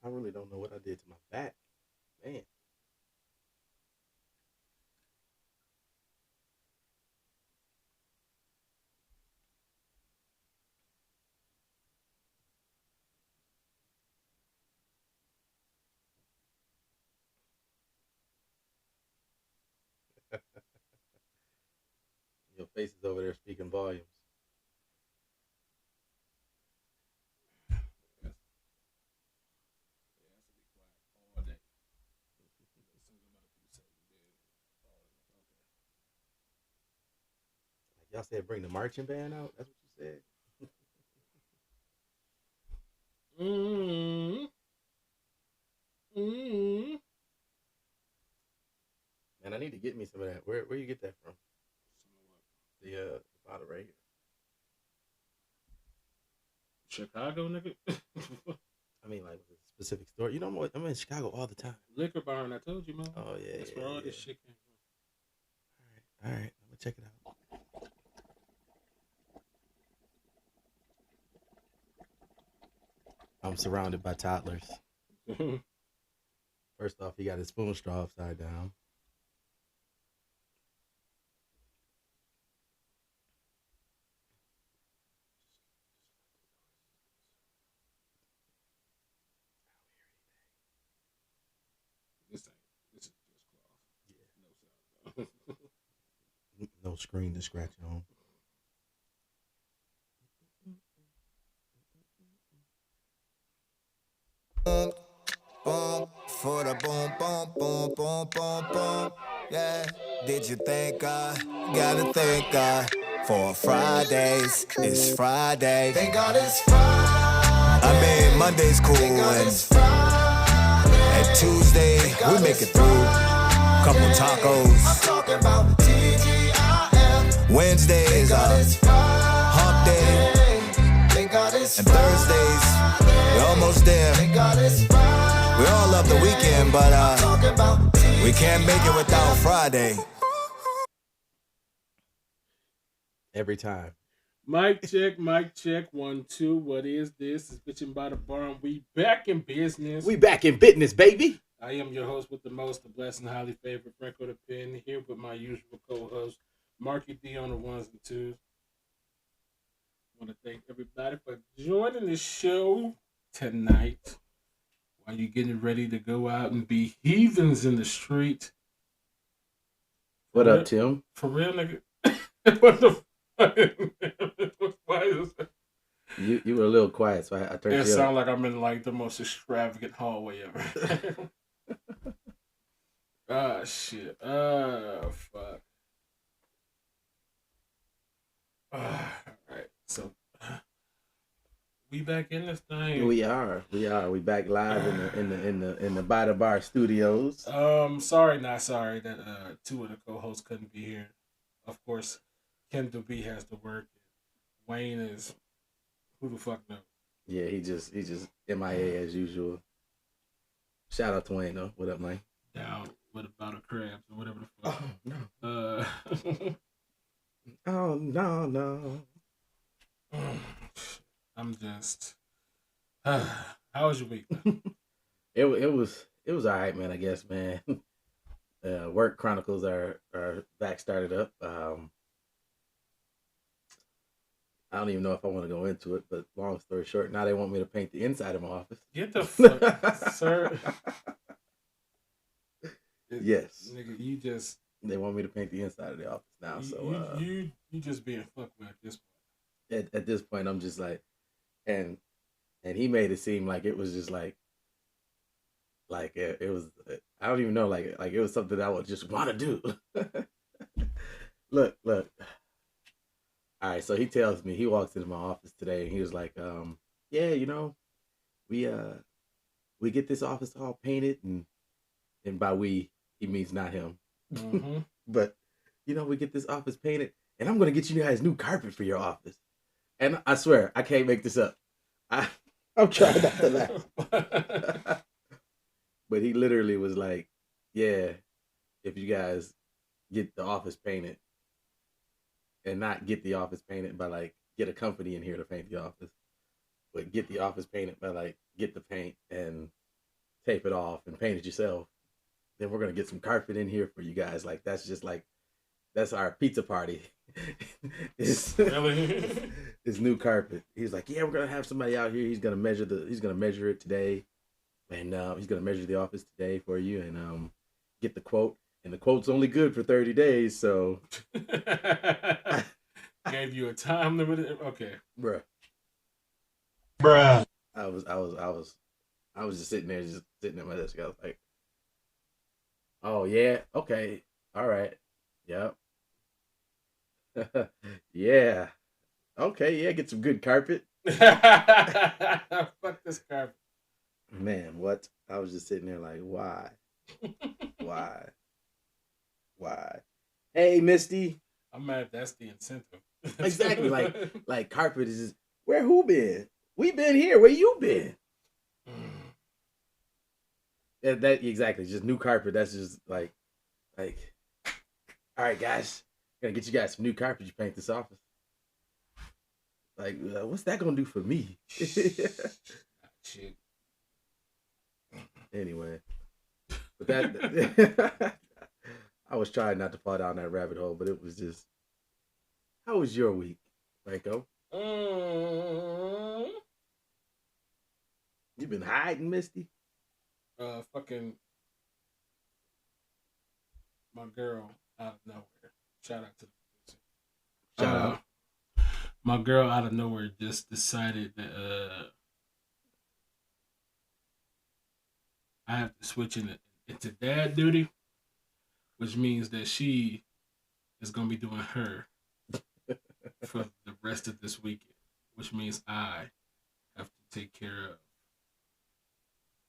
I really don't know what I did to my back, man. Your face is over there speaking volumes. Yes. Yeah, I have to be quiet all day. As soon as I'm about to do something, then Like y'all said, bring the marching band out. That's what you said. okay. Mm. Man, I need to get me some of that. Where you get that from? Some of what? The bottle right here. Chicago, nigga. I mean, like a specific store. You know what? I'm in Chicago all the time. Liquor barn. I told you, man. Oh yeah, That's yeah, where all yeah. this shit came All right. I'm gonna check it out. I'm surrounded by toddlers. from. First off, he got his spoon straw upside down. This ain't. This is just cloth. No sound. Yeah, no screen to scratch on. Boom, for the boom, boom, boom, boom, boom, boom. Yeah, did you thank God? Gotta thank God for Fridays. It's Friday. Thank God it's Friday. I mean, Monday's cool and Tuesday we make it through. Couple tacos. I'm talking about TGIF. Wednesday is a hump day. And Thursdays, we're almost there. We all love the weekend, but we can't make it without Friday. Every time. Mic check, mic check. 1, 2. What is this? It's Bitchin by the Barn. We back in business. We back in business, baby. I am your host with the most, the blessed and highly favored Franco the Pen, here with my usual co-host, Marky D on the ones and twos. I want to thank everybody for joining the show tonight. While you're getting ready to go out and be heathens in the street. For What up, real, Tim? for real, nigga. What the fuck? Why is that? You were a little quiet, so I turned It you up. sounds like I'm in like the most extravagant hallway ever. Ah, shit. Fuck. All right. So we back in this thing. We back live in the by the bar studios. Sorry, not sorry that two of the co-hosts couldn't be here. Of course, Kendall B has to work. Wayne is who the fuck knows. Yeah, he just MIA as usual. Shout out to Wayne though. What up, Mike? Down with about a crabs or whatever the Oh fuck. no. Uh, Oh no. I'm just. How was your week? It was all right, man. I guess, man. Work Chronicles are back started up. I don't even know if I want to go into it, but long story short, now they want me to paint the inside of my office. Get the fuck, sir. Yes, Nigga, you just they want me to paint the inside of the office now. you So you just being fucked with at this at this point, I'm just like, and and he made it seem like it was just like it was. I don't even know, like it was something that I would just want to do. Look. All right, so he tells me he walks into my office today, and he was like, yeah, we we get this office all painted, and by we he means not him, point. Mm-hmm. but we get this office painted, and I'm gonna get you guys new carpet for your office. And I swear I can't make this up. I I'm trying not to laugh, but he literally was like, yeah, if you guys get the office painted, and not get the office painted by like get a company in here to paint the office, but get the office painted by like get the paint and tape it off and paint it yourself. Then we're gonna get some carpet in here for you guys. Like that's just like that's our pizza party. it's, Really? it's new carpet. He's like, yeah, we're gonna have somebody out here. He's gonna measure it today, and he's gonna measure the office today for you, and get the quote. And the quote's only good for 30 days, so gave you a time limit. Okay, bruh. Bruh. I was just sitting there, just sitting at my desk. I was like, oh yeah, okay, all right, yep, yeah, okay, yeah, get some good carpet. Fuck this carpet. Man, what? I was just sitting there like, why? Why? Hey, Misty. I'm mad. That's the incentive. Exactly. Like carpet is just, where who been? We been here. Where you been? That exactly. Just new carpet. That's just like, all right, guys. Gonna get you guys some new carpet. You paint this office. Like, what's that gonna do for me? Shit. Anyway, but that I was trying not to fall down that rabbit hole, but it was just. How was your week, Franco? You been hiding, Misty? Fucking my girl out of nowhere. Shout out to the producer. Shout out. My girl out of nowhere just decided that I have to switch into dad duty, which means that she is gonna be doing her for the rest of this weekend, which means I have to take care of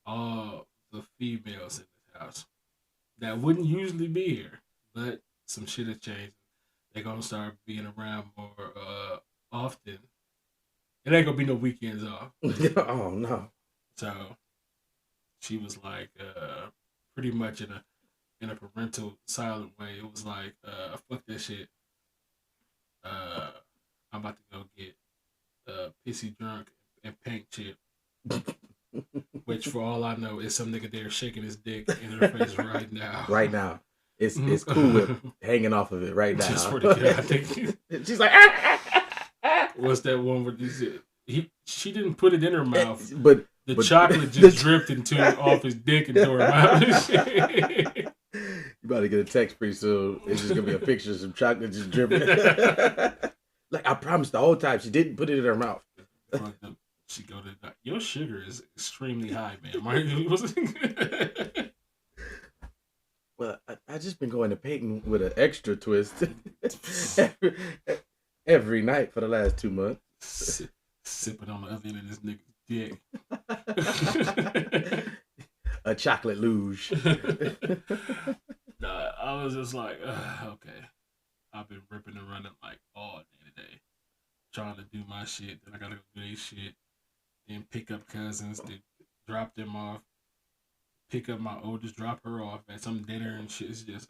all the females in this house that wouldn't usually be here, but some shit has changed. They're gonna start being around more often. It ain't gonna be no weekends off. Oh no! So she was like, pretty much in a parental silent way. It was like, fuck that shit. I'm about to go get pissy drunk and paint chip. Which, for all I know, is some nigga there shaking his dick in her face right now. Right now, it's Cool Whip hanging off of it right now. Just for the kid, I think. She's like, What's that one where she didn't put it in her mouth, but the chocolate just dripped off his dick into her mouth. You about to get a text pretty soon. It's just gonna be a picture of some chocolate just dripping. Like I promised the whole time, she didn't put it in her mouth. She go to your sugar is extremely high, man. Well, I just been going to Peyton with an extra twist every night for the last 2 months. Sipping on the other end of this nigga's dick. A chocolate luge. Nah, I was just like, okay. I've been ripping and running like all day today, trying to do my shit. Then I gotta go do their shit. Then pick up cousins, then drop them off. Pick up my oldest, drop her off at some dinner and shit. It's just.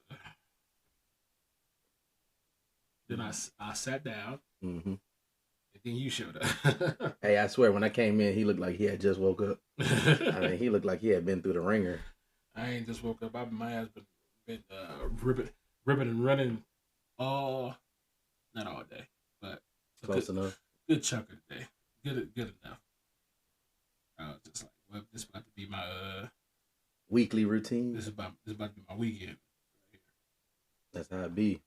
Then I sat down. Mm-hmm. And then you showed up. Hey, I swear, when I came in, he looked like he had just woke up. I mean, he looked like he had been through the ringer. I ain't just woke up. My ass been ripping and running not all day, but Close enough. Good chunk of the day. Good enough. I was just like, well, this is about to be my weekly routine. This is about to be my weekend. That's how it be.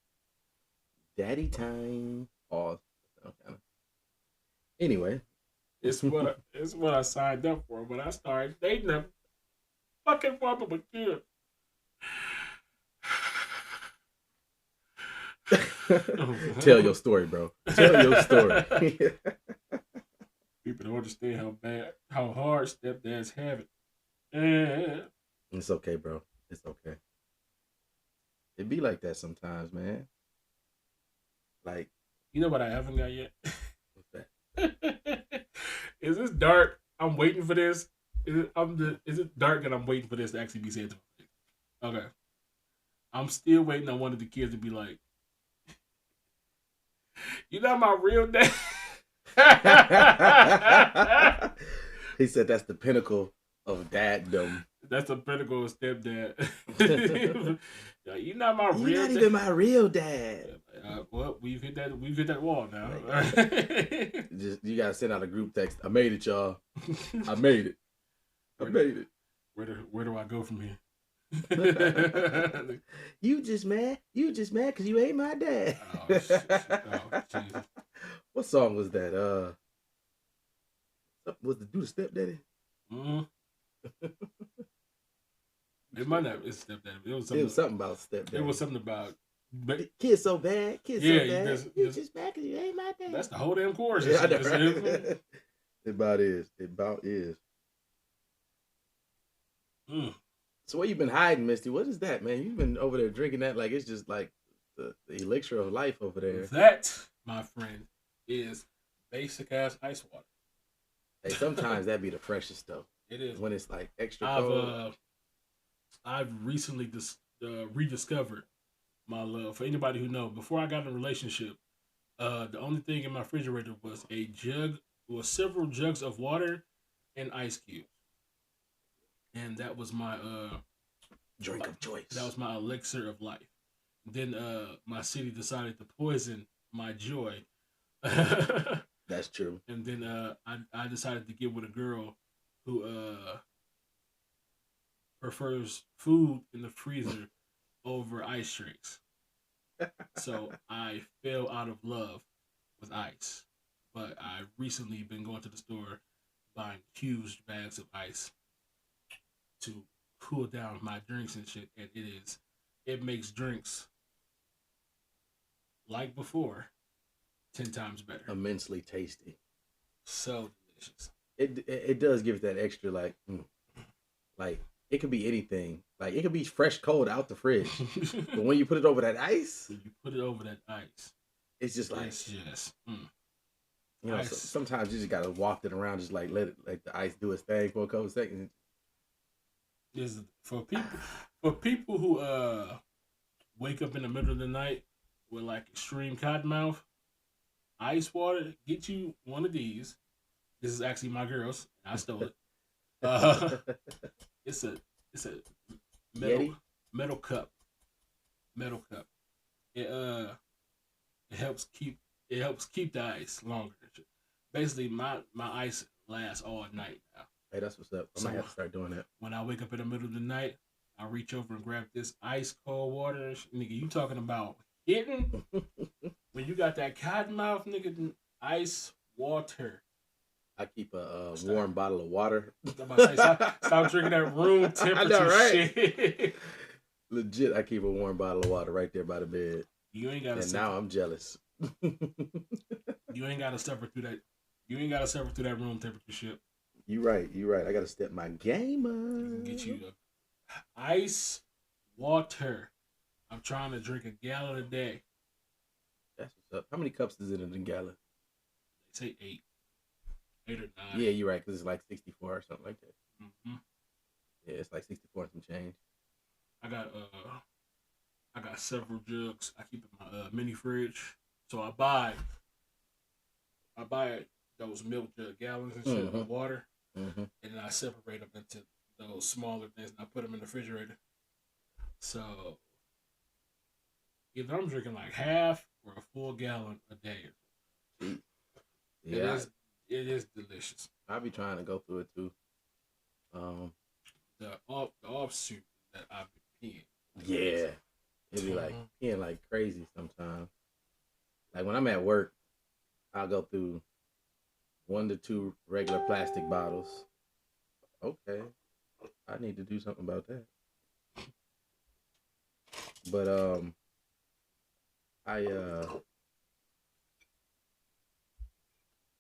Daddy time. Pause. Okay. Anyway, it's what I signed up for when I started dating them. Fucking woman with kids. Tell your story, bro. Tell your story. People don't understand how hard stepdads have it. It's okay, bro. It's okay. It be like that sometimes, man. Like, you know what I haven't got yet? What's that? Is this dark? I'm waiting for this. Is it dark and I'm waiting for this to actually be said to me? Okay. I'm still waiting on one of the kids to be like, "You not my real dad." He said that's the pinnacle of daddom. That's a pinnacle of stepdad. You're not my You're real not dad. even my real dad. Well, we've hit that wall now. Just you gotta send out a group text. I made it, y'all. I made it. I made it. Where do I go from here? You just mad because you ain't my dad. Oh, shit. Oh, Jesus. What song was that? Was the do the stepdaddy? Mm-hmm. It might not be stepdad. It was something about stepdaddy. It was something about. But kid's so bad. Kid's so bad. You just mad because you ain't my dad. That's the whole damn chorus. Yeah, I know, right? It about is. It about is. Mm. So what you been hiding, Misty? What is that, man? You've been over there drinking that like it's just like the elixir of life over there. That, my friend, is basic ass ice water. Hey, sometimes that be the freshest though. It is when it's like extra cold. I've recently rediscovered my love. For anybody who knows, before I got in a relationship, the only thing in my refrigerator was several jugs of water and ice cubes, and that was my drink of choice. That was my elixir of life. Then my city decided to poison my joy. That's true. And then I decided to get with a girl who prefers food in the freezer over ice drinks. So I fell out of love with ice. But I've recently been going to the store buying huge bags of ice to cool down my drinks and shit. And it makes drinks like before 10 times better. Immensely tasty. So delicious. It does give it that extra like it could be anything. Like it could be fresh cold out the fridge. But when you put it over that ice, it's just you know, sometimes you just gotta waft it around, just like let the ice do its thing for a couple seconds. Is for people who wake up in the middle of the night with like extreme cotton mouth, ice water, get you one of these. This is actually my girl's. I stole it. It's a metal cup. It helps keep the ice longer. Basically, my ice lasts all night now. Hey, that's what's up. I might have to start doing that. When I wake up in the middle of the night, I reach over and grab this ice cold water. Nigga, you talking about hitting? When you got that cotton mouth, nigga, ice water. I keep a warm bottle of water. I'm about to say, stop drinking that room temperature I know, right? Shit. Legit, I keep a warm bottle of water right there by the bed. You ain't got to. And now I'm jealous. You ain't got to suffer through that. You ain't got to suffer through that room temperature shit. You right. I got to step my game up. You can get you ice water. I'm trying to drink a gallon a day. That's what's up. How many cups is it in a gallon? They say 8. 8 or 9. Yeah, you're right, because it's like 64 or something like that. Mm-hmm. Yeah, it's like 64 and some change. I got several jugs. I keep in my mini fridge. So I buy those milk jug gallons and shit of water, and then I separate them into those smaller things, and I put them in the refrigerator. So either I'm drinking like half or a full gallon a day. Yeah, it is delicious. I'll be trying to go through it too. The offsuit that I've been peeing. Yeah, it'd be like peeing like crazy sometimes. Like when I'm at work, I'll go through 1 to 2 regular plastic bottles. Okay, I need to do something about that. But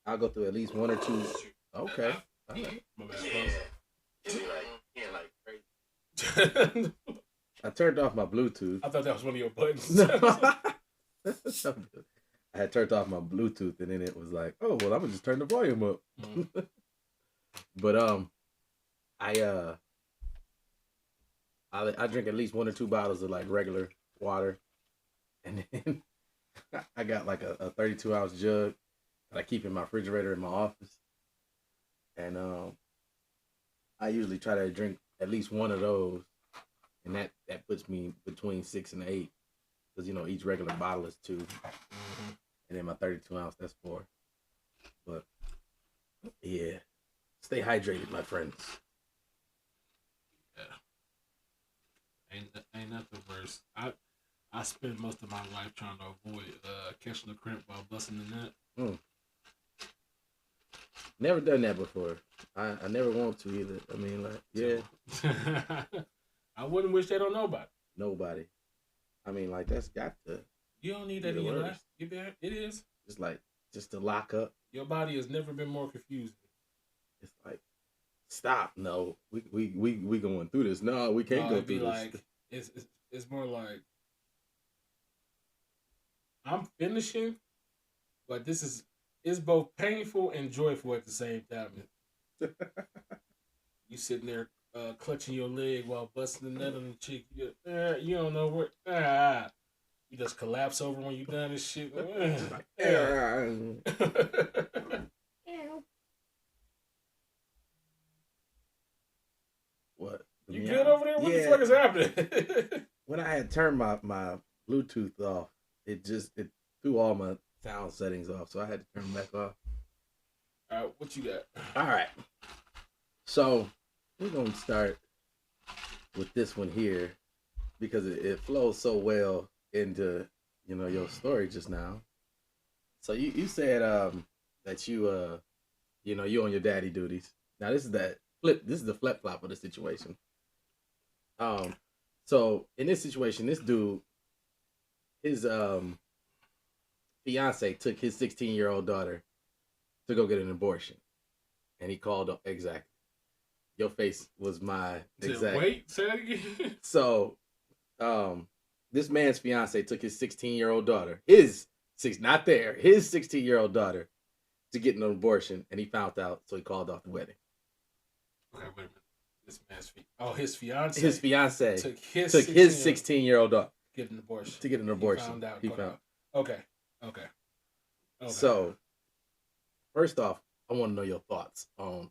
I'll go through at least 1 or 2. Okay. All right. My bad. Like crazy. I turned off my Bluetooth. I thought that was one of your buttons. No. I had turned off my Bluetooth, and then it was like, oh well, I'm gonna just turn the volume up. But I drink at least 1 or 2 bottles of like regular water, and then I got like a 32-ounce jug that I keep in my refrigerator in my office, and I usually try to drink at least one of those, and that puts me between 6 and 8, because each regular bottle is 2, and then my 32 ounce that's 4. But yeah, stay hydrated, my friends. Yeah, ain't nothing worse. I spend most of my life trying to avoid catching a cramp while busting the nut. Never done that before. I never want to either. I mean, like, yeah. So, I wouldn't wish that on nobody. Nobody. I mean, like, that's got to. You don't need that in your life. It is. It's like, just to lock up. Your body has never been more confusing. It's like, stop. No, we going through this. No, we can't go through like, this. It's more like, I'm finishing, but it's both painful and joyful at the same time. You sitting there clutching your leg while busting the nut on the cheek. You don't know where. You just collapse over when you're done and shit. What? You good over there? What the fuck is happening? When I had turned my Bluetooth off, it threw all my sound settings off, so I had to turn them back off. All right, what you got? All right. So we're going to start with this one here because it flows so well into, your story just now. So you said that you you on your daddy duties. Now this is the flip flop of the situation. So in this situation, this dude, his fiance took his 16-year-old daughter to go get an abortion, and he called up exactly. Your face was my exact. Wait, say that again. So, this man's fiance took his 16-year-old daughter, his 16-year-old daughter, to get an abortion, and he found out, so he called off the wedding. Okay, wait a minute. This man's his fiance. His fiance took his 16-year-old daughter to get an abortion. He found out. Okay. So, first off, I want to know your thoughts on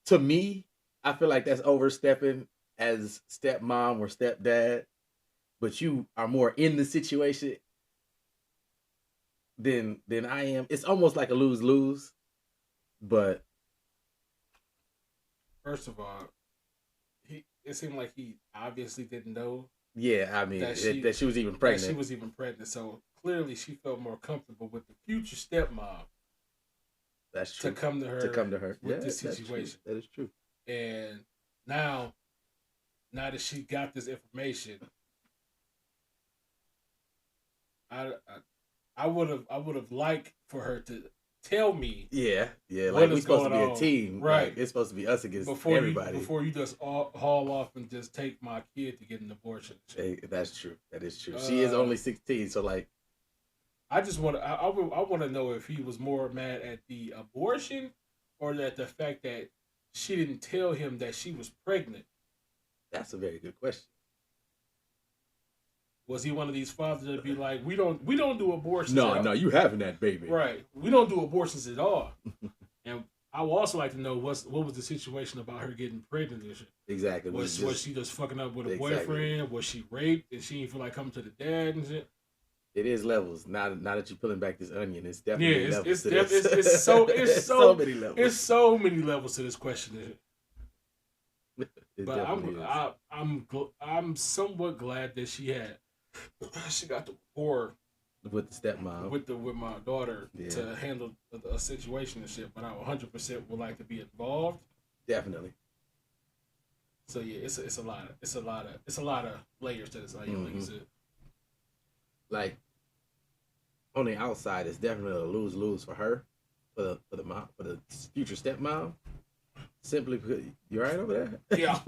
to me, I feel like that's overstepping as stepmom or stepdad, but you are more in the situation than I am. It's almost like a lose-lose, but first of all, it seemed like he obviously didn't know. Yeah, I mean that she was even pregnant. That she was even pregnant, so clearly she felt more comfortable with the future stepmom. That's true. To come to her with this situation. That is true. And now that she got this information, I would have liked for her to tell me. Yeah. Like we're supposed to be a team, right? Like, it's supposed to be us against everybody. Before you just haul off and just take my kid to get an abortion. Hey, that's true. That is true. She is only 16, so like. I want to know if he was more mad at the abortion or at the fact that she didn't tell him that she was pregnant. That's a very good question. Was he one of these fathers that be like, we don't do abortions? No, you having that baby, right? We don't do abortions at all. And I would also like to know what was the situation about her getting pregnant and shit. Exactly. Was she just fucking up with a boyfriend? Was she raped and she didn't feel like coming to the dad and shit? It is levels. Now that you're pulling back this onion, it's definitely levels to this. It's so many levels. It's so many levels to this question. But I'm somewhat glad that she got the rapport with the stepmom with my daughter to handle a situation and shit. But I 100% would like to be involved. Definitely. So yeah, it's a lot of layers to this. Like you said. Like on the outside, it's definitely a lose-lose for her, for the mom, for the future stepmom. Simply because you're right over there. Yeah.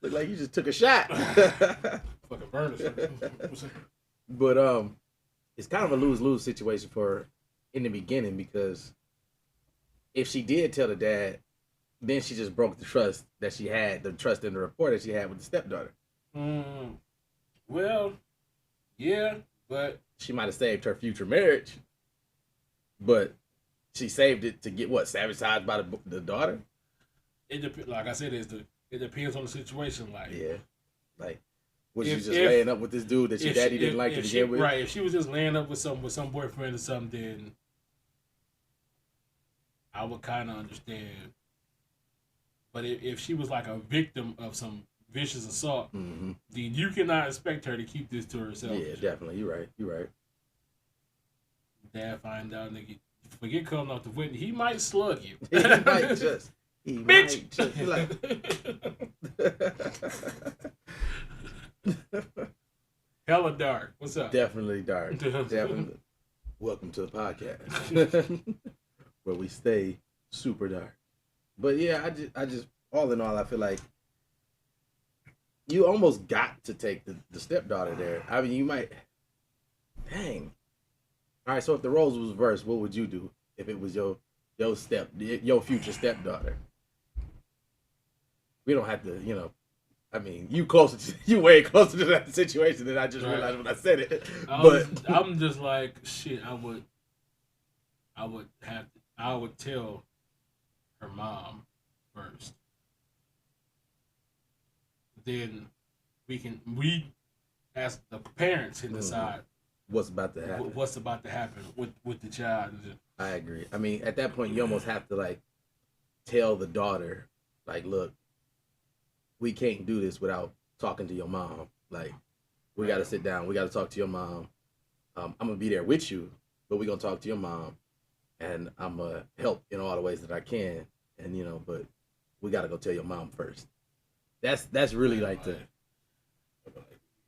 Look like you just took a shot. Fucking burners. But it's kind of a lose-lose situation for her in the beginning, because if she did tell the dad, then she just broke the trust that she had, the trust in the rapport that she had with the stepdaughter. Well, yeah, but she might have saved her future marriage, but she saved it to get what, sabotaged by the daughter? Like I said, it depends on the situation. Like, yeah, like was you just laying up with this dude that your daddy didn't like to begin with? Right. If she was just laying up with some boyfriend or something, then I would kind of understand. But if she was like a victim of some vicious assault, then you cannot expect her to keep this to herself. Yeah, definitely. You're right. Dad find out, nigga, forget calling off the witness. He might slug you. He might just. Bitch. Like... Hella dark. What's up? Definitely dark. Definitely. Welcome to the podcast where we stay super dark. But yeah, I just all in all, I feel like you almost got to take the stepdaughter there. I mean, you might. Dang. All right, so if the roles was reversed, what would you do if it was your future stepdaughter? We don't have to, I mean, you way closer to that situation than I just realized when I said it. I'm just like, shit. I would tell her mom first. Then we as the parents can decide what's about to happen with the child. I agree. I mean, at that point, you almost have to like tell the daughter, like, look, we can't do this without talking to your mom. Like, we got to sit down. We got to talk to your mom. I'm going to be there with you, but we're going to talk to your mom. And I'm going to help in all the ways that I can. And, but we got to go tell your mom first. That's really like the...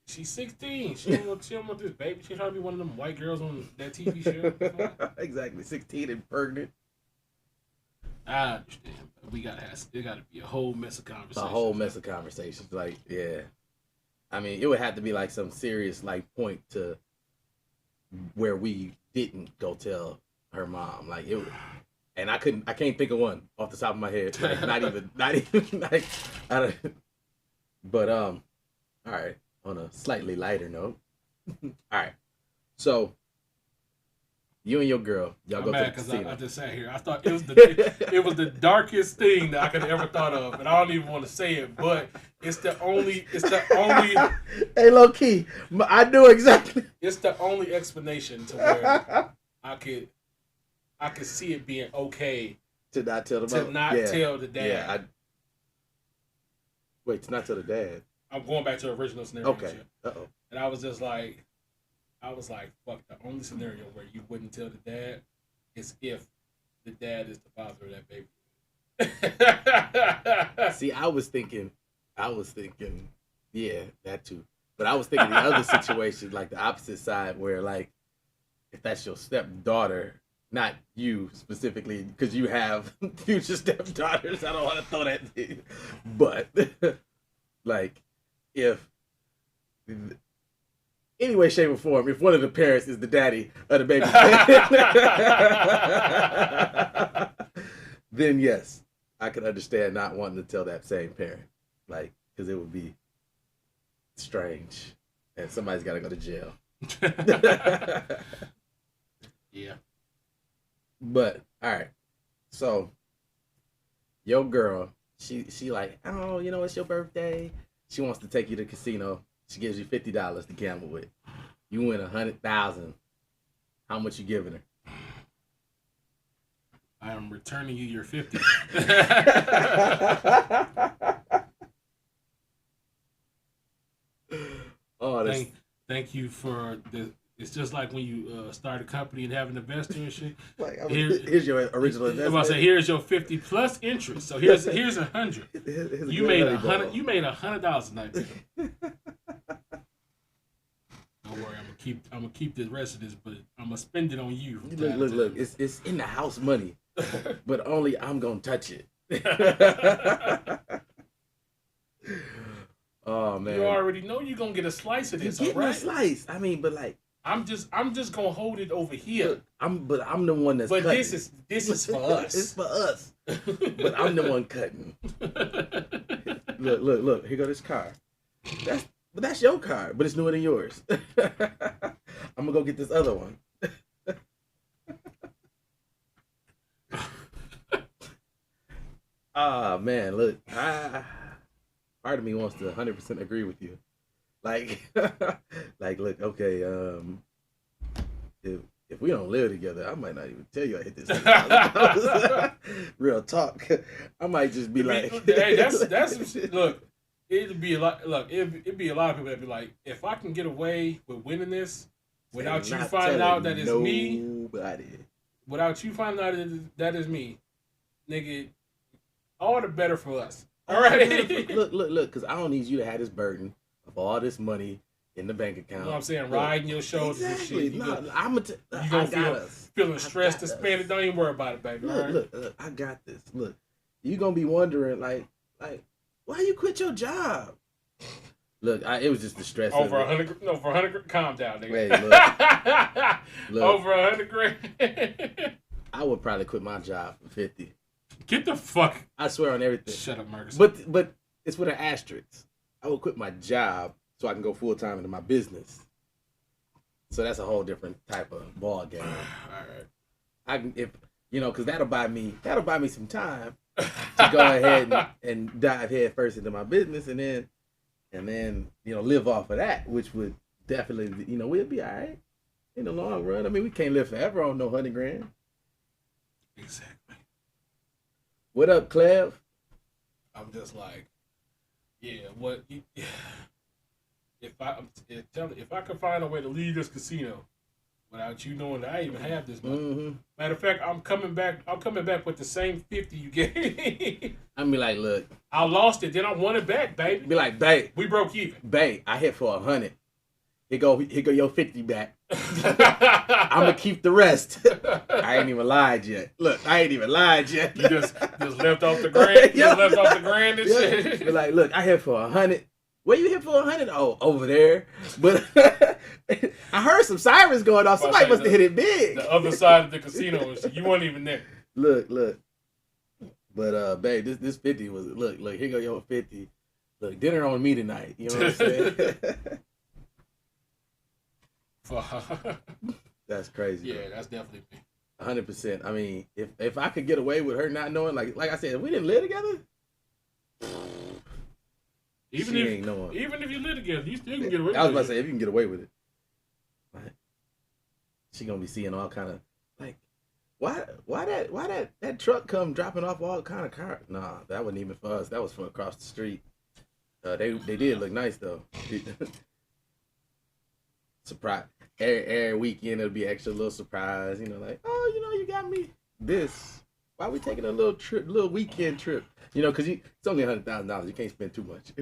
She's 16. She don't want this baby. She's trying to be one of them white girls on that TV show. Exactly. 16 and pregnant. I understand. It gotta be a whole mess of conversations. A whole mess of conversations. Like, yeah. I mean, it would have to be like some serious like point to where we didn't go tell her mom. Like it would, and I can't think of one off the top of my head. Like not even like I don't, but all right, on a slightly lighter note. All right. So you and your girl, y'all go to the casino. I just sat here. I thought it was the darkest thing that I could have ever thought of, and I don't even want to say it, but it's the only. Hey, low key, I knew exactly. It's the only explanation to where I could see it being okay to not tell the mom. To not tell the dad. Yeah. Wait, to not tell the dad. I'm going back to the original scenario. Okay. Uh-oh. And I was like, fuck, the only scenario where you wouldn't tell the dad is if the dad is the father of that baby. See, I was thinking, yeah, that too. But I was thinking the other situation, like the opposite side, where like, if that's your stepdaughter, not you specifically, because you have future stepdaughters. I don't want to throw that in. But, like, if... any way, shape, or form, if one of the parents is the daddy of the baby, then yes, I can understand not wanting to tell that same parent, like, because it would be strange, and somebody's got to go to jail. Yeah. But all right, so your girl, she like, oh, it's your birthday. She wants to take you to the casino. She gives you $50 to gamble with. You win $100,000. How much you giving her? I am returning you your 50. Oh, thank you for the. It's just like when you start a company and have an investor and shit. Like, here's your original investment. I'm about to say, here's your 50 plus interest. So here's 100. You made $100. You made $100 tonight. Don't worry, I'm gonna keep the rest of this, but I'm gonna spend it on you. Look, it's in the house money, but only I'm gonna touch it. Oh man! You already know you're gonna get a slice of this. You getting right? a slice? I mean, but like, I'm just gonna hold it over here. Look, I'm the one that's. But cutting. this is for us. It's for us. But I'm the one cutting. Look! Here go this car. That's your car, but it's newer than yours. I'm gonna go get this other one. Ah man, look, part of me wants to 100% agree with you. Like, like, look, okay, if if we don't live together, I might not even tell you I hit this $6,000. Real talk. I might just be like, hey, that's look. It'd be a lot. Look, it'd be a lot of people that'd be like, if I can get away with winning this without you finding out that it's me, without you finding out that is me, nigga, all the better for us. All right. Look, because I don't need you to have this burden of all this money in the bank account. You know what I'm saying? Riding your shoulders exactly. and shit. You gonna feeling stressed to spend it. Don't even worry about it, baby. Look, I got this. Look, you gonna be wondering like, why you quit your job? Look, it was just the stress. Over 100. No, for 100. Calm down, nigga. Wait, look, over 100 grand. I would probably quit my job for 50. Get the fuck. I swear on everything. Shut up, Marcus. But it's with an asterisk. I would quit my job so I can go full time into my business. So that's a whole different type of ball game. All right. I can, if you know, because that'll buy me some time to go ahead and dive head first into my business, and then live off of that, which would definitely we'll be all right in the long run. I mean, we can't live forever on no 100 grand. Exactly. What up, Clev? I'm just like, yeah. What if I could find a way to leave this casino without you knowing that I even have this money? Mm-hmm. Matter of fact, I'm coming back with the same 50 you gave me. I mean, like, look, I lost it, then I won it back, baby. Be like, babe, we broke even. Babe, I hit for 100. Here go your 50 back. I'm gonna keep the rest. I ain't even lied yet. Look, I ain't even lied yet. You just left off the grand. Just left off the grand and shit. Be like, look, I hit for 100. Where you hit for 100? Oh, over there. But I heard some sirens going off. Somebody must have hit it big. The other side of the casino, you weren't even there. Look. But babe, this 50 was look. Here go your 50. Look, dinner on me tonight. You know what I'm saying? That's crazy. Yeah, bro. that's definitely me. 100%. I mean, if I could get away with her not knowing, like I said, if we didn't live together, even if you live together, you still can get away with it. I was about to say, if you can get away with it, like, she gonna be seeing all kind of like, why that truck come dropping off all kind of cars? Nah, that wasn't even for us. That was from across the street. They did look nice though. Surprise. Every weekend it'll be extra little surprise, like, oh, you got me this. Why are we taking a little weekend trip? Because it's only $100,000. You can't spend too much.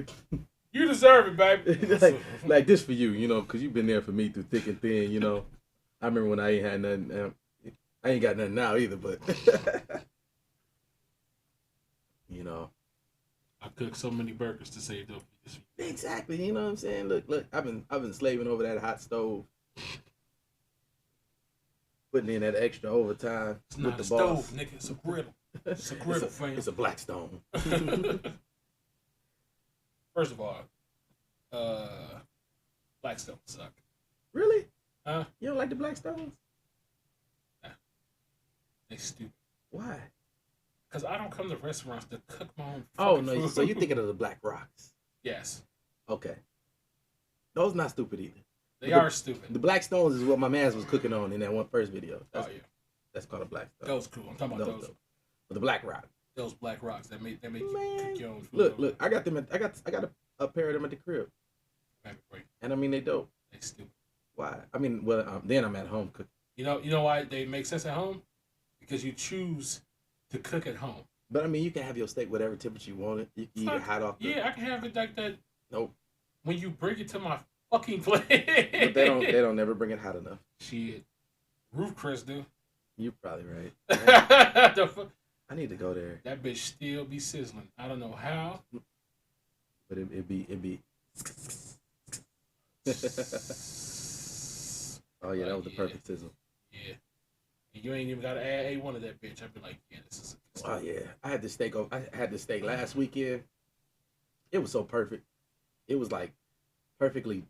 You deserve it, baby. like this for you, because you've been there for me through thick and thin. I remember when I ain't had nothing. I ain't got nothing now either, but I cooked so many burgers to save up. Exactly, you know what I'm saying? Look, I've been slaving over that hot stove, putting in that extra overtime. It's not a stove, nigga. It's a griddle. It's a griddle, fam. It's a Blackstone. First of all, Blackstones suck. Really? Huh? You don't like the Blackstones? Nah. They stupid. Why? Because I don't come to restaurants to cook my own no, food. So you're thinking of the Black Rocks? Yes. Okay. Those not stupid either. They are stupid. The Blackstones is what my man was cooking on in that first video. Yeah. That's called a Blackstone. Those cool. I'm talking about those. But the Black Rock. Those Black Rocks that make you cook your own food. Look, I got them. I got a pair of them at the crib. And I mean, they dope. They stupid. Why? I mean, well, then I'm at home cooking. You know why they make sense at home? Because you choose to cook at home. But I mean, you can have your steak whatever temperature you want it. You can eat it hot off. Yeah, I can have it like that. Nope. When you bring it to my fucking plate. But they don't never bring it hot enough. Shit. Roof Chris do. You're probably right. The fuck? I need to go there. That bitch still be sizzling. I don't know how. But it be. Oh yeah, that was the perfect sizzle. Yeah. And you ain't even gotta add A1 to that bitch. I'd be like, yeah, this is. Oh yeah, I had the steak last weekend. It was so perfect. It was like perfectly.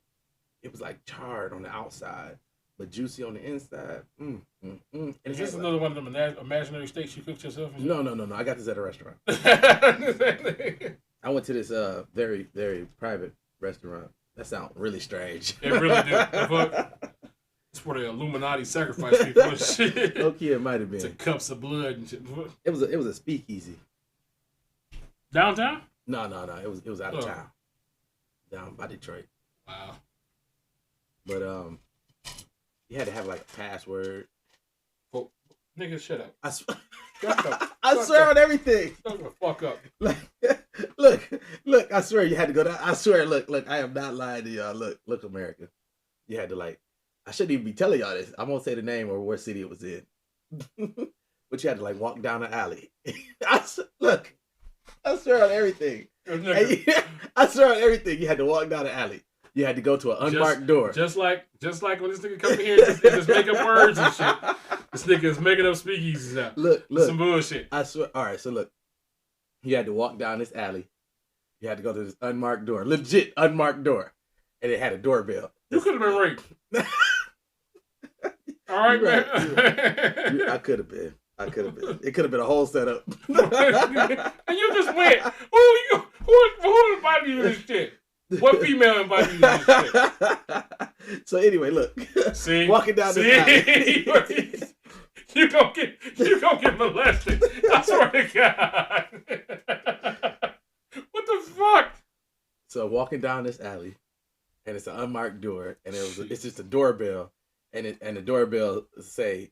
It was like charred on the outside, but juicy on the inside. And Is this another one of them imaginary steaks you cooked yourself? No. I got this at a restaurant. I went to this very, very private restaurant. That sounds really strange. It really did. The fuck? It's for the Illuminati sacrifice people and shit. Okay, it might have been. To cups of blood and shit. It was a speakeasy. Downtown? No. It was out of town. Down by Detroit. Wow. But you had to have like a password. Oh, nigga, shut up. I swear on everything. Shut the fuck up. Like, look, I swear you had to go down. I swear, look, I am not lying to y'all. Look, America. You had to I shouldn't even be telling y'all this. I won't say the name or what city it was in. But you had to walk down the alley. I swear on everything. I swear on everything. You had to walk down the alley. You had to go to an unmarked door. Just like when this nigga come in here and just make up words and shit. This nigga is making up speakeasies now. Look. Some bullshit. I swear. All right, so look. You had to walk down this alley. You had to go to this unmarked door. Legit unmarked door. And it had a doorbell. You could have been raped. All right, man. Right. I could have been. It could have been a whole setup. And you just went. Who invited you to this shit? What female invited you to this shit? So anyway, look. See, walking down this alley. You gonna get molested. I swear to God. What the fuck? So walking down this alley, and it's an unmarked door, and it's just a doorbell, and the doorbell say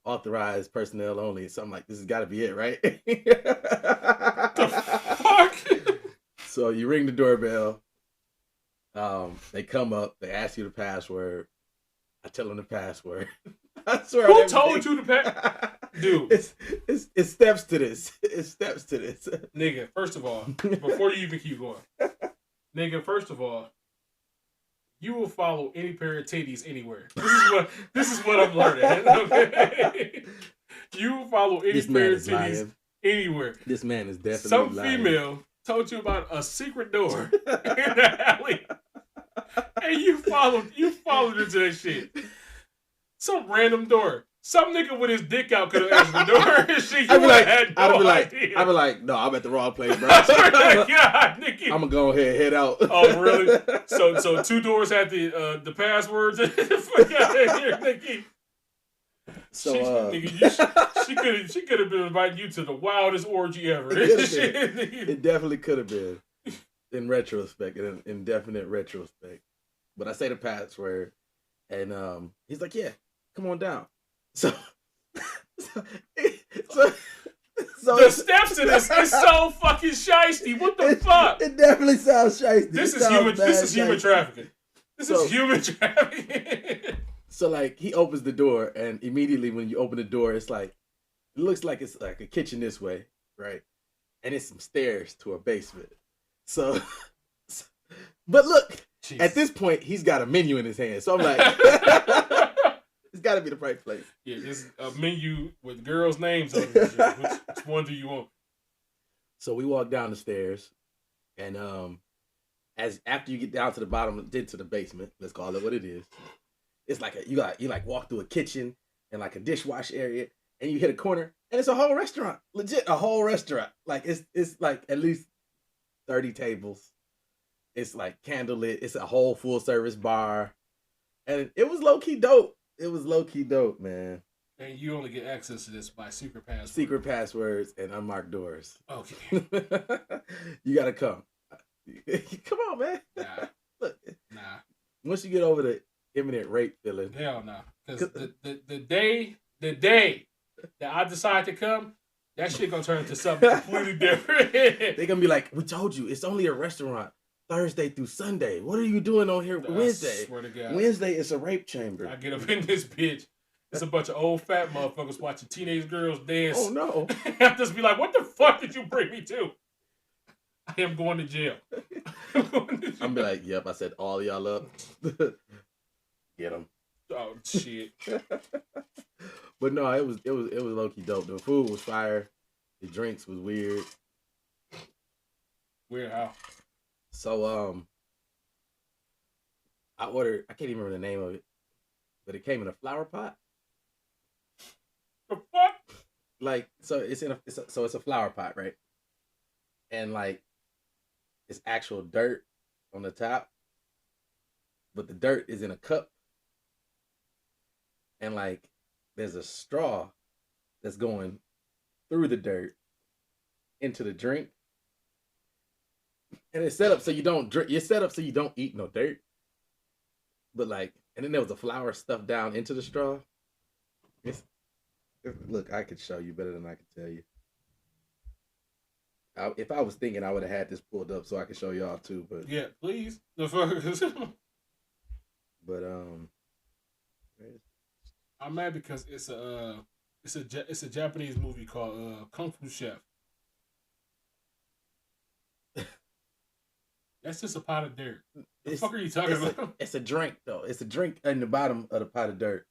authorized personnel only. So I'm like, this has got to be it, right? The fuck? So you ring the doorbell. They come up. They ask you the password. I tell them the password. I swear. Who told you the password? Dude, it's steps to this. It's steps to this. Nigga, first of all, before you even keep going, nigga, first of all, you will follow any pair of titties anywhere. This is what I'm learning. Okay? You will follow any pair of titties anywhere. This man is definitely some lying. Female told you about a secret door in the alley, and you followed her to that shit. Some random door. Some nigga with his dick out could have answered the door and shit. I'd be like, no, I'm at the wrong place, bro. God, nigga. I'm gonna go ahead and head out. Oh, really? So two doors had the passwords. Fuck out of here, nigga. So she could have been inviting you to the wildest orgy ever. It definitely could have been, in retrospect, in indefinite retrospect. But I say the password, and he's like, "Yeah, come on down." So the steps to this is so fucking shiesty. What the fuck? It definitely sounds shiesty. This is human trafficking. This is human trafficking. So he opens the door, and immediately when you open the door, it looks like it's like a kitchen this way, right? And it's some stairs to a basement. So but look, Jesus. At this point, he's got a menu in his hand. So I'm like, it's got to be the right place. Yeah, this is a menu with girls' names on it. Which one do you want? So we walk down the stairs, and after you get down to the bottom, to the basement, let's call it what it is. It's like you walk through a kitchen and like a dishwash area, and you hit a corner, and it's a whole restaurant, legit a whole restaurant. Like it's like at least 30 tables. It's like candlelit. It's a whole full service bar, and it was low key dope. It was low key dope, man. And you only get access to this by secret passwords. Secret passwords and unmarked doors. Okay. You gotta come. Come on, man. Nah. Look. Nah. Once you get over the imminent rape feeling. Hell no. Because the day that I decide to come, that shit gonna turn into something completely different. They gonna be like, we told you, it's only a restaurant Thursday through Sunday. What are you doing on here Wednesday? I swear to God. Wednesday is a rape chamber. I get up in this bitch. It's a bunch of old fat motherfuckers watching teenage girls dance. Oh no. I'll just be like, what the fuck did you bring me to? I am going to jail. I'm be like, yep, I set all y'all up. Get them. Oh shit. But no, it was low key dope. The food was fire. The drinks was weird. Weird how? So I ordered, I can't even remember the name of it, but it came in a flower pot. The fuck? Like, so it's a flower pot, right? And like, it's actual dirt on the top, but the dirt is in a cup, and like, there's a straw that's going through the dirt into the drink, and it's set up so you don't drink. It's set up so you don't eat no dirt, but like, and then there was a flower stuffed down into the straw. Look, I could show you better than I could tell you. If I was thinking, I would have had this pulled up so I could show y'all too. But yeah, please. The fuck. But I'm mad because it's a Japanese movie called Kung Fu Chef. That's just a pot of dirt. The fuck are you talking about? It's a drink though. It's a drink in the bottom of the pot of dirt.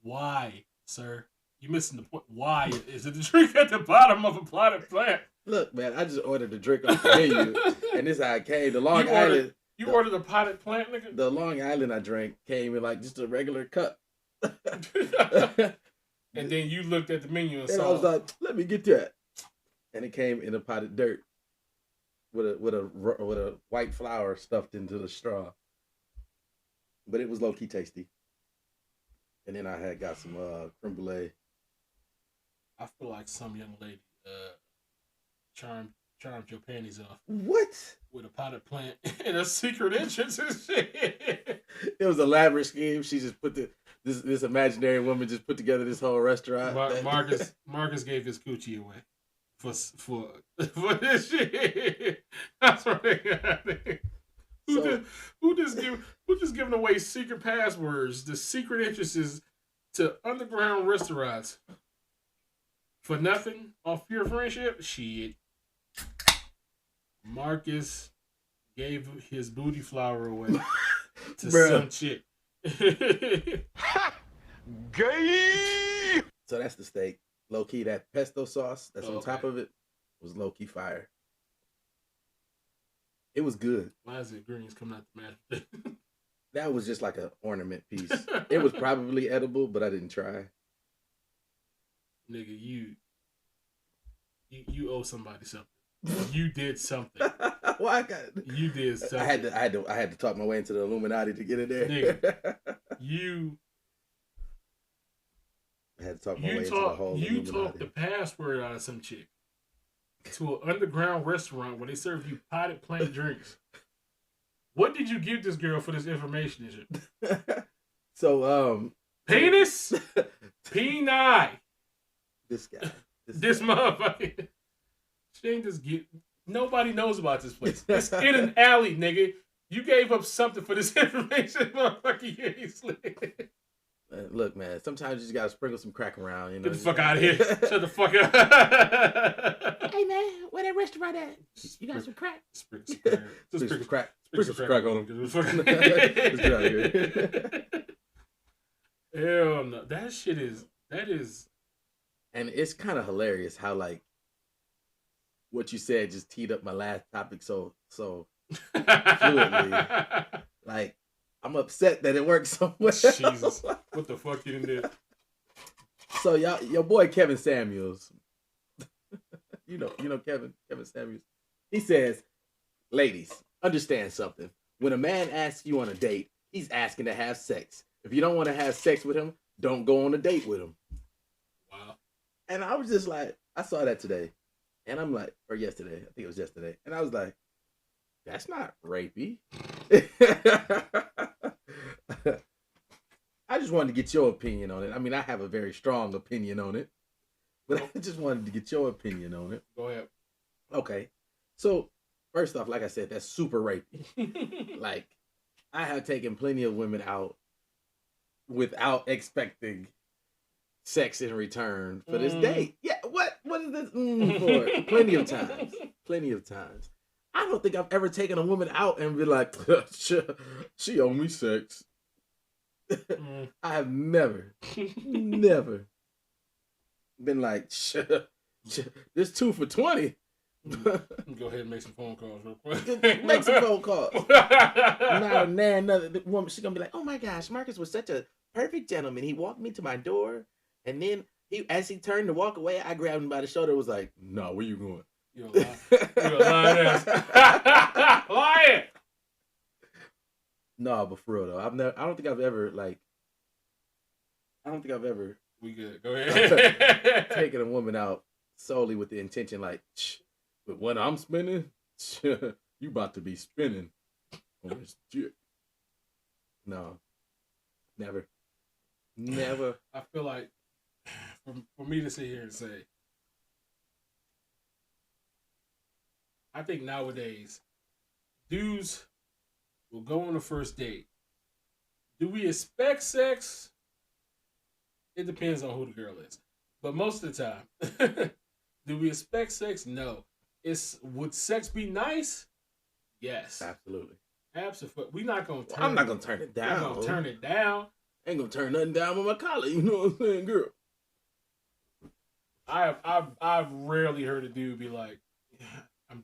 Why, sir? You missing the point. Why is it the drink at the bottom of a potted plant? Look, man, I just ordered the drink off the menu, and this is how it came. The Long Island. You ordered a potted plant, nigga? The Long Island I drank came in like just a regular cup. And then you looked at the menu and saw. I was like, let me get that. And it came in a pot of dirt with a white flower stuffed into the straw. But it was low key tasty. And then I had got some creme brulee. I feel like some young lady charmed your panties off. What? With a potted plant and a secret entrance and shit. It was an elaborate scheme. She just put this imaginary woman just put together this whole restaurant. Marcus gave his coochie away for this shit. That's right. Who just giving away secret passwords, the secret entrances to underground restaurants for nothing off pure friendship? Shit. Marcus gave his booty flower away to some chick. Gay. So that's the steak. Low key, that pesto sauce that's on top of it was low key fire. It was good. Why is it greens coming out the mashed potato? That was just like an ornament piece. It was probably edible, but I didn't try. Nigga, you owe somebody something. You did something. Well, you did something. I had to talk my way into the Illuminati to get in there. Nigga, I had to talk my way into the whole Illuminati. You talked the password out of some chick to an underground restaurant where they serve you potted plant drinks. What did you give this girl for this information? Is it? So, penis? Peni. This guy. This motherfucker. She ain't just get. Nobody knows about this place. It's in an alley, nigga. You gave up something for this information, motherfucker. You ain't slick. Look, man. Sometimes you just gotta sprinkle some crack around. You know. Get the fuck out of here. Shut the fuck up. Hey man, where that restaurant at? You got some crack? Sprinkle some crack. Sprinkle some crack. Sprinkle some crack on him. Let's get out of here. Hell no. That is. And it's kind of hilarious how like what you said just teed up my last topic so fluidly. Like, I'm upset that it worked so well. Jesus, what the fuck you did? So your boy Kevin Samuels, you know Kevin Samuels. He says, ladies, understand something. When a man asks you on a date, he's asking to have sex. If you don't want to have sex with him, don't go on a date with him. Wow. And I was just like, I saw that today. And I'm like, or yesterday. I think it was yesterday. And I was like, that's not rapey. I just wanted to get your opinion on it. I mean, I have a very strong opinion on it. But I just wanted to get your opinion on it. Go ahead. Okay. So, first off, like I said, that's super rapey. Like, I have taken plenty of women out without expecting sex in return for this date. Yeah, what is this for? Plenty of times. Plenty of times. I don't think I've ever taken a woman out and been like, she owe me sex. I have never been like, this 2 for $20. Go ahead and make some phone calls real quick. Make some phone calls. Now, another woman, she's gonna be like, oh my gosh, Marcus was such a perfect gentleman. He walked me to my door, and then as he turned to walk away, I grabbed him by the shoulder and was like, "No, where you going?" You're a lying ass. Lying. No, but for real though, I don't think I've ever We good. Go ahead. taken a woman out solely with the intention like, with what I'm spending, you about to be spending on this chick. No, never. I feel like for me to sit here and say, I think nowadays dudes will go on the first date. Do we expect sex? It depends on who the girl is. But most of the time, do we expect sex? No. Would sex be nice? Yes. Absolutely. Absolutely. We're not gonna turn I'm not gonna turn it down. We're not gonna turn it down. Ain't gonna turn nothing down with my collar, you know what I'm saying, girl? I've rarely heard a dude be like, hey,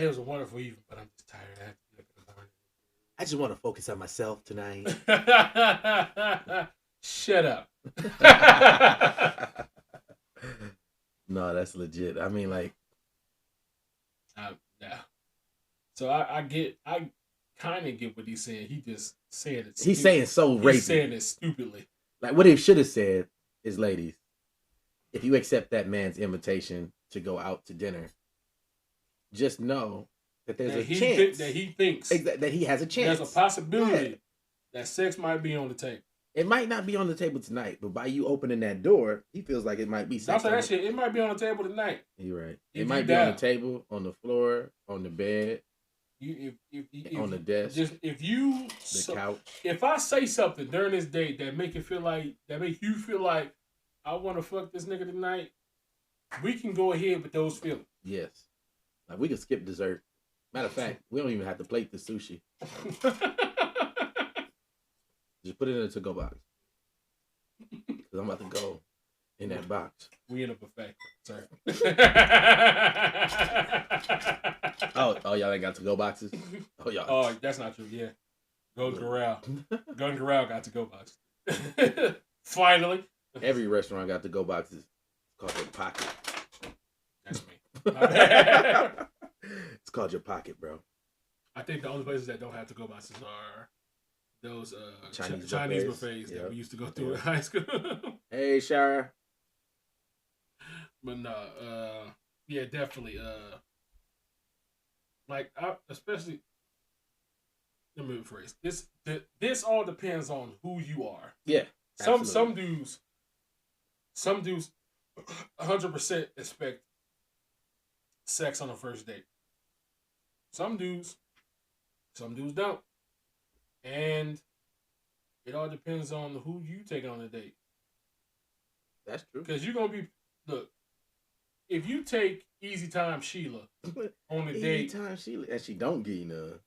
it was a wonderful evening, but I'm just tired. I have to get up in the morning. I just want to focus on myself tonight. Shut up. No, that's legit. I mean, like, yeah. So I kind of get what he's saying. He just said it. He's saying so racist. He's saying it stupidly. Like, what he should have said is, ladies, if you accept that man's invitation to go out to dinner, just know that there's a chance that he thinks that he has a chance. There's a possibility that sex might be on the table. It might not be on the table tonight, but by you opening that door, he feels like it might be sex. That shit, it might be on the table tonight. You're right. It might be on the table, on the floor, on the bed, on the desk, just the couch. If I say something during this date that make you feel like I want to fuck this nigga tonight, we can go ahead with those feelings. Yes, like we can skip dessert. Matter of fact, we don't even have to plate the sushi. Just put it in a to-go box. Because I'm about to go in that box. We in a buffet, sir. Oh, y'all ain't got to-go boxes? Oh, y'all. Oh, that's not true, yeah. Golden Corral. Golden Corral got to-go boxes. Finally. Every restaurant got to-go boxes. It's called your pocket. That's me. My bad. It's called your pocket, bro. I think the only places that don't have to-go boxes are those Chinese buffets that we used to go to in high school. Hey, Shara. But no, yeah, definitely. Especially, let me rephrase this. This all depends on who you are. Yeah. Some dudes, 100% expect sex on the first date. Some dudes don't. And it all depends on who you take on a date. That's true. Because you're going to be, look, if you take Easy Time Sheila on a date. Easy Time Sheila, and she don't give you none.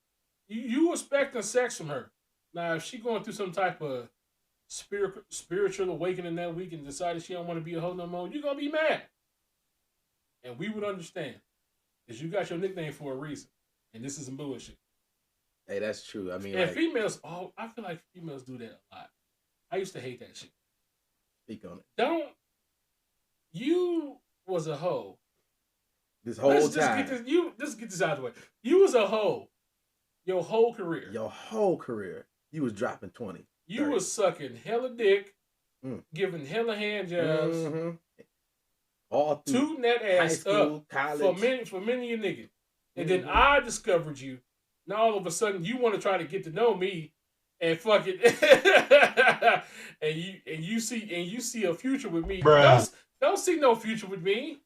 You expecting sex from her. Now, if she going through some type of spiritual awakening that week and decided she don't want to be a hoe no more, you're going to be mad. And we would understand. Because you got your nickname for a reason. And this is some bullshit. Hey, that's true. I mean, and females, I feel like females do that a lot. I used to hate that shit. Speak on it. You was a hoe. This whole time. Let's get this out of the way. You was a hoe. Your whole career. You was dropping 20. You 30. Was sucking hella dick, giving hella hand jobs. Mm-hmm. All through tooting that ass school, up college. for many of niggas. And then I discovered you. Now all of a sudden you want to try to get to know me and fuck it, and you see a future with me. Don't see no future with me.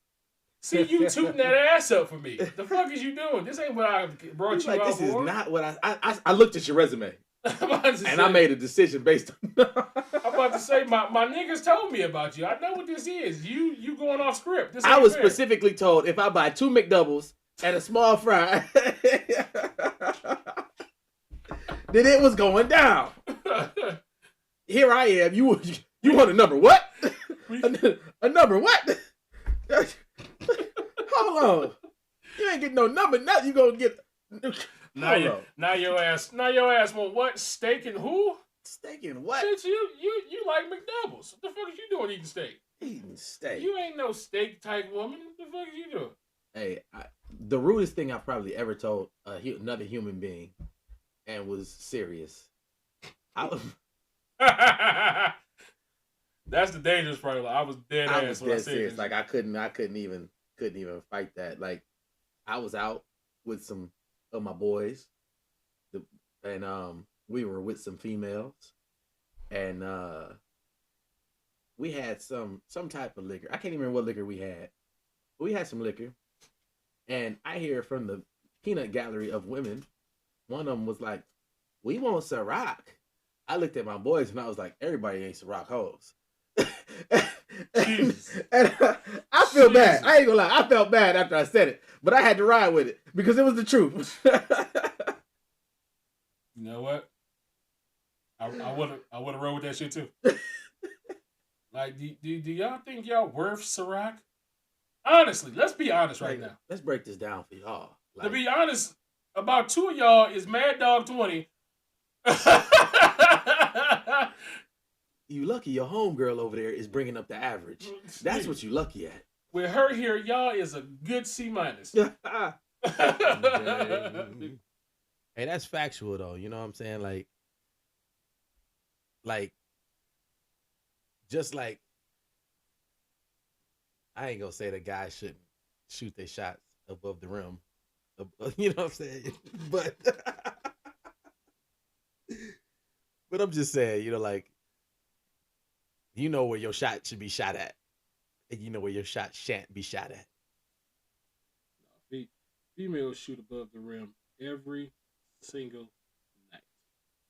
See you tooting that ass up for me. The fuck is you doing? This ain't what I brought you out this for. This is not what I looked at your resume. I made a decision based on. I'm about to say my niggas told me about you. I know what this is. You going off script. I was specifically told if I buy 2 McDoubles and a small fry, then it was going down. Here I am. You want a number what? A number what? Hold on. You ain't getting no number. Now you gonna get. Now your ass want what? Steak and who? Steak and what? Bitch, you like McDoubles. What the fuck is you doing eating steak? Eating steak. You ain't no steak type woman. What the fuck is you doing? Hey, the rudest thing I've probably ever told another human being, and was serious. I was. That's the dangerous part. Like, I was dead I ass was when I dead said serious. this. Like I couldn't even fight that. Like I was out with some of my boys, and we were with some females, and we had some type of liquor. I can't even remember what liquor we had, but we had some liquor, and I hear from the peanut gallery of women, one of them was like, "We want Ciroc." I looked at my boys and I was like, "Everybody ain't Ciroc hoes." and I feel bad. I ain't gonna lie. I felt bad after I said it, but I had to ride with it because it was the truth. You know what? I would have rolled with that shit too. Like, do y'all think y'all worth Ciroc? Honestly, let's be honest right now. Let's break this down for y'all. To be honest, about 2 of y'all is Mad Dog 20. You lucky your homegirl over there is bringing up the average. That's what you lucky at. With her here, y'all is a good C-. Hey, that's factual though. You know what I'm saying? Like, just like, I ain't gonna say that guys shouldn't shoot their shots above the rim. You know what I'm saying? But I'm just saying, like, you know where your shot should be shot at, and you know where your shot shan't be shot at. Females shoot above the rim every single night.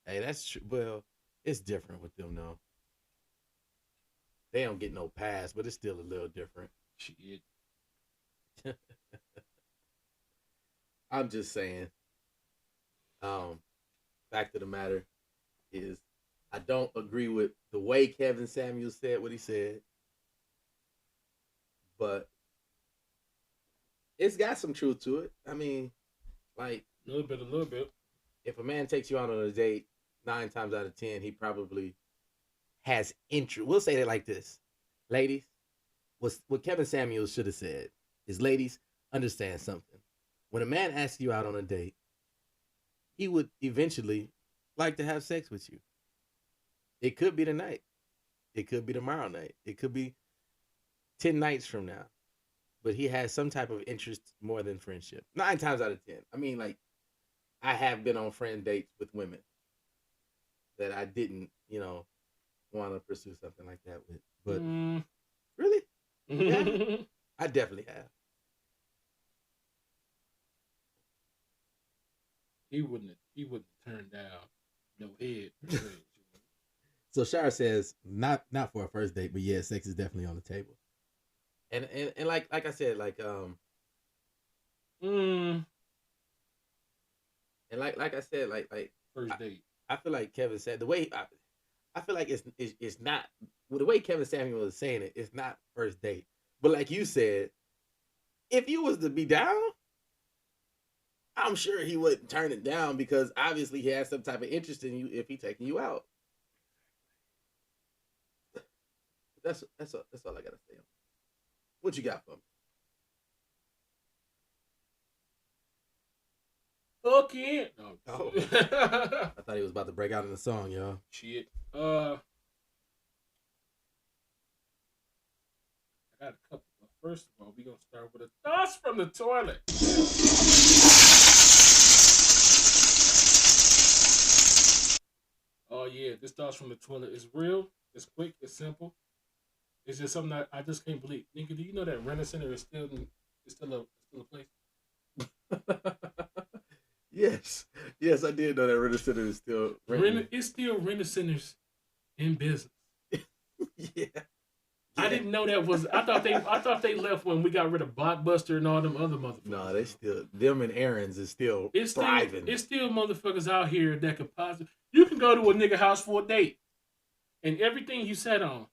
Hey, that's true. Well, it's different with them though. They don't get no pass, but it's still a little different. Shit. I'm just saying. Fact of the matter is, I don't agree with the way Kevin Samuels said what he said, but it's got some truth to it. I mean, like, a little bit. If a man takes you out on a date, 9 times out of 10, he probably has interest. We'll say it like this, ladies. What Kevin Samuels should have said is, ladies, understand something. When a man asks you out on a date, he would eventually like to have sex with you. It could be tonight. It could be tomorrow night. It could be 10 nights from now. But he has some type of interest more than friendship. 9 times out of 10. I mean, like, I have been on friend dates with women that I didn't, want to pursue something like that with. But really? Yeah, I definitely have. He wouldn't turn down no head. So Shara says, not for a first date, but yeah, sex is definitely on the table. And like I said, like and like I said, like first date. I feel like Kevin said the way I feel like it's not, well, the way Kevin Samuel was saying it, it's not first date. But like you said, if you was to be down, I'm sure he wouldn't turn it down because obviously he has some type of interest in you if he taking you out. That's all I gotta say. What you got for me? Fuck it. No. Oh. I thought he was about to break out in the song, y'all. Shit. I got a couple. But first of all, we gonna start with a toss from the toilet. Oh yeah, this toss from the toilet is real. It's quick. It's simple. It's just something that I just can't believe. Nigga, do you know that Rent Center is still a place? Yes, I did know that Rent Center is still It's still Rent Centers in business. Yeah. I didn't know that was. I thought they left when we got rid of Blockbuster and all them other motherfuckers. No, they still, them and Aaron's is still thriving. It's still motherfuckers out here that could possibly. You can go to a nigga house for a date, and everything you sat on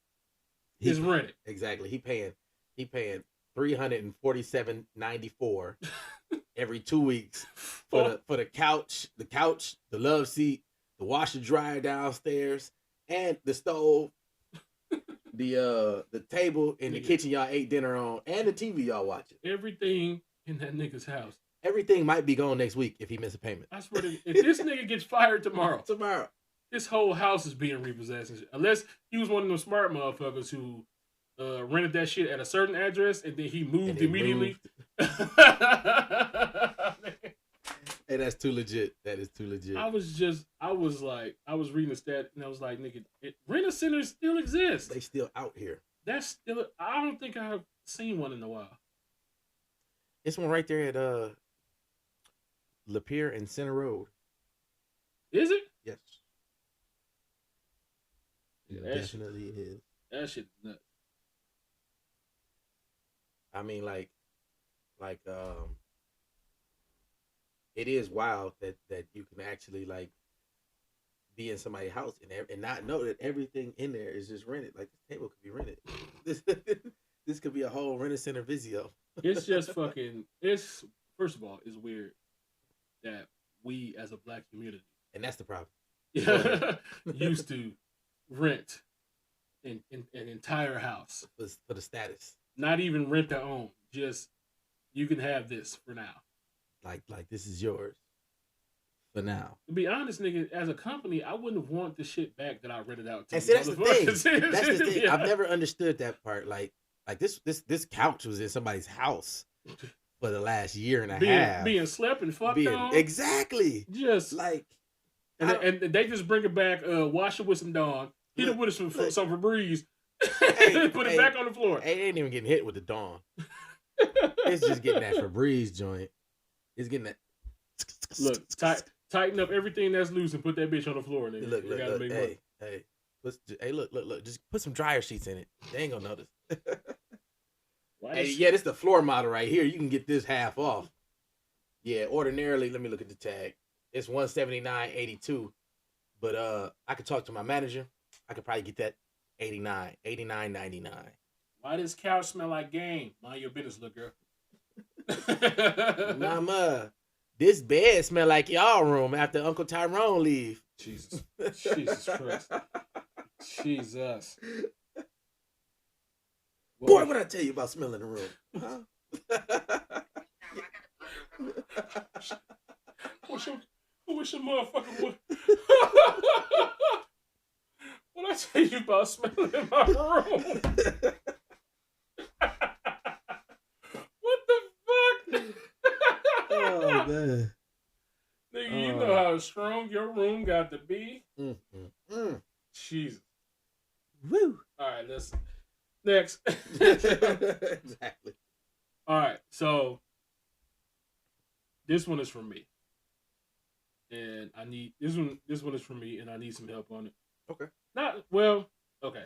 is rented. Exactly. He paying $347.94 every 2 weeks for the couch, the love seat, the washer dryer downstairs, and the stove, the table in the kitchen y'all ate dinner on, and the TV y'all watching. Everything in that nigga's house. Everything might be gone next week if he misses a payment. I swear to if this nigga gets fired tomorrow, this whole house is being repossessed. Unless he was one of those smart motherfuckers who rented that shit at a certain address and then he moved immediately. Hey, that's too legit. That is too legit. I was reading the stat and I was like, nigga, rent-a centers still exist. They still out here. That's still, I don't think I've seen one in a while. It's one right there at Lapeer and Center Road. Is it? Yes. Yeah, it definitely is. That shit nuts. I mean, like, it is wild that you can actually like be in somebody's house and not know that everything in there is just rented. Like, this table could be rented. This could be a whole rent-a-center Vizio. It's just fucking. It's first of all, it's weird that we as a black community, and that's the problem, used to rent an entire house for the status. Not even rent to own. Just you can have this for now. Like this is yours for now. To be honest, nigga, as a company, I wouldn't want the shit back that I rented out to. And see, that's the thing. That's the thing. Yeah. I've never understood that part. Like this couch was in somebody's house for the last year and a half. Being slept and fucked on. Exactly. Just like, and they just bring it back, wash it with some Dawn, hit it with some Febreze, put it back on the floor. It ain't even getting hit with the Dawn. It's just getting that Febreze joint. It's getting that. Look, tighten up everything that's loose and put that bitch on the floor. Nigga. Look, look. Just put some dryer sheets in it. They ain't gonna notice. Hey, yeah, this is the floor model right here. You can get this half off. Yeah, ordinarily, let me look at the tag. It's $179.82, but I could talk to my manager. I could probably get that $89.99. Why does couch smell like game? Mind your business, little girl. Mama, this bed smell like y'all room after Uncle Tyrone leave. Jesus Christ. Jesus. Boy, what I tell you about smelling the room? Huh? Wish a motherfucker would. What I tell you about smelling in my room? What the fuck? Oh man. Nigga, you know how strong your room got to be. Jesus. Woo. All right, listen. Next. Exactly. All right, so this one is from me, and I need this one. This one is from me, and I need some help on it. Okay. Okay.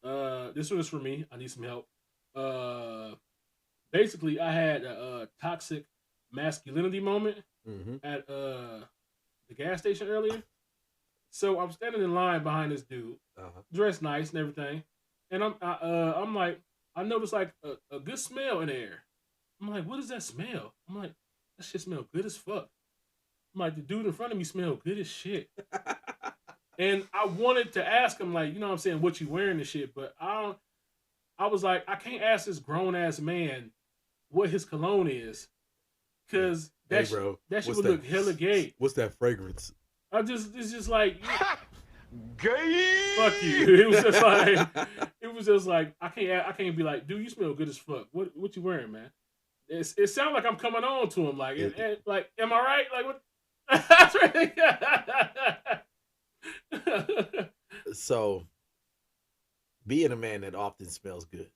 Mm-hmm. This one is for me. I need some help. Basically, I had a toxic masculinity moment at the gas station earlier. So I'm standing in line behind this dude, dressed nice and everything, and I'm like, I noticed like a good smell in the air. I'm like, what is that smell? I'm like, that shit smell good as fuck. I'm like, the dude in front of me smelled good as shit. And I wanted to ask him, like, you know what I'm saying, what you wearing and shit, but I was like, I can't ask this grown ass man what his cologne is, cause that shit would look hella gay. What's that fragrance? It's just like gay. Fuck you. It was just like I can't be like, dude, you smell good as fuck. What you wearing, man? It sounds like I'm coming on to him, like, like, am I right? Like what? So, being a man that often smells good,